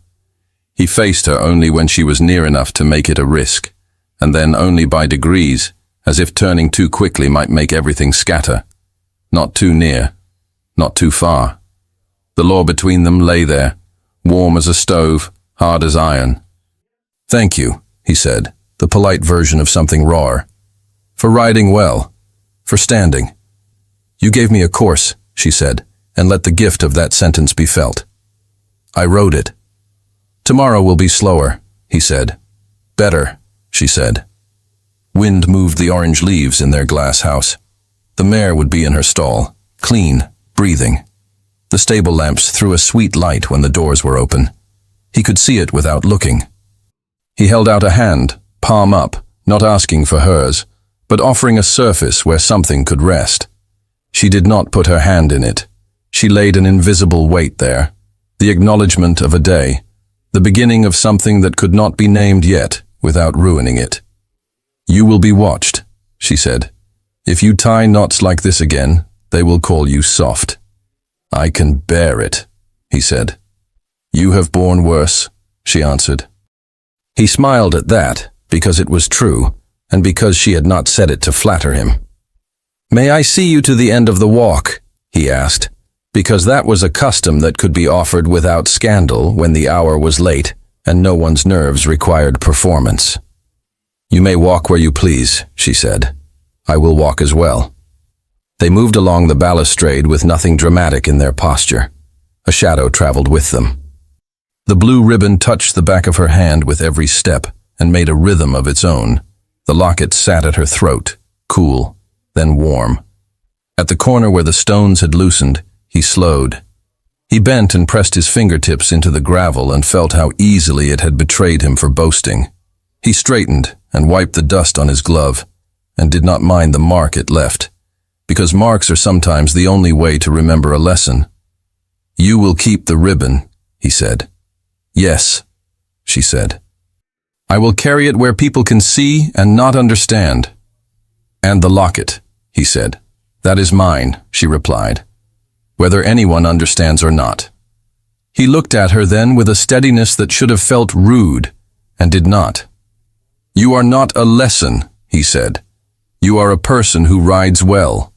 He faced her only when she was near enough to make it a risk, and then only by degrees, as if turning too quickly might make everything scatter. Not too near, not too far. The law between them lay there, warm as a stove, hard as iron. "Thank you," he said, the polite version of something raw. "For riding well, for standing." "You gave me a course," she said, and let the gift of that sentence be felt. "I rode it." "Tomorrow will be slower," he said. "Better," she said. Wind moved the orange leaves in their glass house. The mare would be in her stall, clean, breathing. The stable lamps threw a sweet light when the doors were open. He could see it without looking. He held out a hand, palm up, not asking for hers, but offering a surface where something could rest. She did not put her hand in it. She laid an invisible weight there, the acknowledgement of a day, the beginning of something that could not be named yet without ruining it. "You will be watched," she said. "If you tie knots like this again, they will call you soft." "I can bear it," he said. "You have borne worse," she answered. He smiled at that, because it was true, and because she had not said it to flatter him. "May I see you to the end of the walk?" he asked, because that was a custom that could be offered without scandal when the hour was late and no one's nerves required performance. "You may walk where you please," she said. "I will walk as well." They moved along the balustrade with nothing dramatic in their posture. A shadow traveled with them. The blue ribbon touched the back of her hand with every step and made a rhythm of its own. The locket sat at her throat, cool, then warm. At the corner where the stones had loosened, he slowed. He bent and pressed his fingertips into the gravel and felt how easily it had betrayed him for boasting. He straightened and wiped the dust on his glove, and did not mind the mark it left, because marks are sometimes the only way to remember a lesson. "You will keep the ribbon," he said. "Yes," she said. "I will carry it where people can see and not understand." "And the locket," he said. "That is mine," she replied, "whether anyone understands or not." He looked at her then with a steadiness that should have felt rude, and did not. "You are not a lesson," he said. "You are a person who rides well."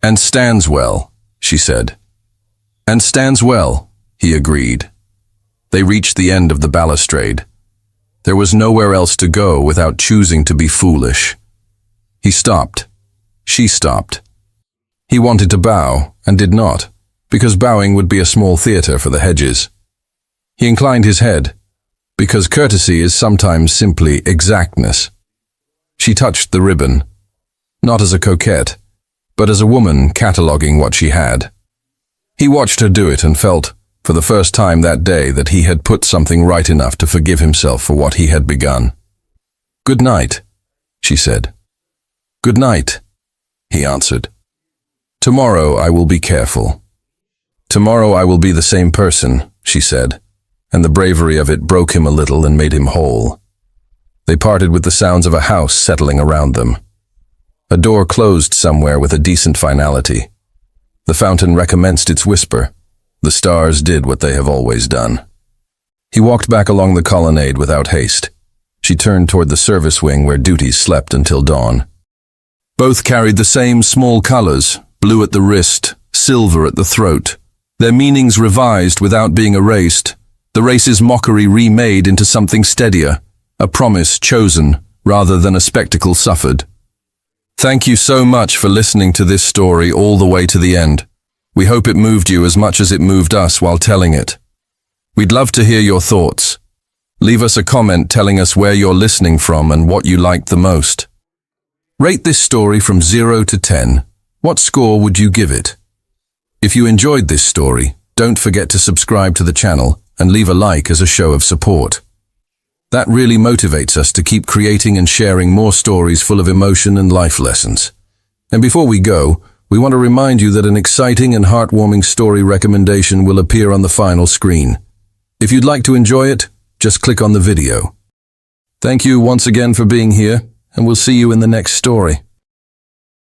"And stands well," she said. "And stands well," he agreed. They reached the end of the balustrade. There was nowhere else to go without choosing to be foolish. He stopped. She stopped. He wanted to bow, and did not, because bowing would be a small theater for the hedges. He inclined his head, because courtesy is sometimes simply exactness. She touched the ribbon, not as a coquette, but as a woman cataloguing what she had. He watched her do it and felt, for the first time that day, that he had put something right enough to forgive himself for what he had begun. "Good night," she said. "Good night," he answered. "Tomorrow I will be careful." "Tomorrow I will be the same person," she said, and the bravery of it broke him a little and made him whole. They parted with the sounds of a house settling around them. A door closed somewhere with a decent finality. The fountain recommenced its whisper. The stars did what they have always done. He walked back along the colonnade without haste. She turned toward the service wing where duties slept until dawn. Both carried the same small colors, blue at the wrist, silver at the throat. Their meanings revised without being erased, the race's mockery remade into something steadier, a promise chosen rather than a spectacle suffered. Thank you so much for listening to this story all the way to the end. We hope it moved you as much as it moved us while telling it. We'd love to hear your thoughts. Leave us a comment telling us where you're listening from and what you liked the most. Rate this story from 0 to 10. What score would you give it? If you enjoyed this story, don't forget to subscribe to the channel and leave a like as a show of support. That really motivates us to keep creating and sharing more stories full of emotion and life lessons. And before we go, we want to remind you that an exciting and heartwarming story recommendation will appear on the final screen. If you'd like to enjoy it, just click on the video. Thank you once again for being here, and we'll see you in the next story.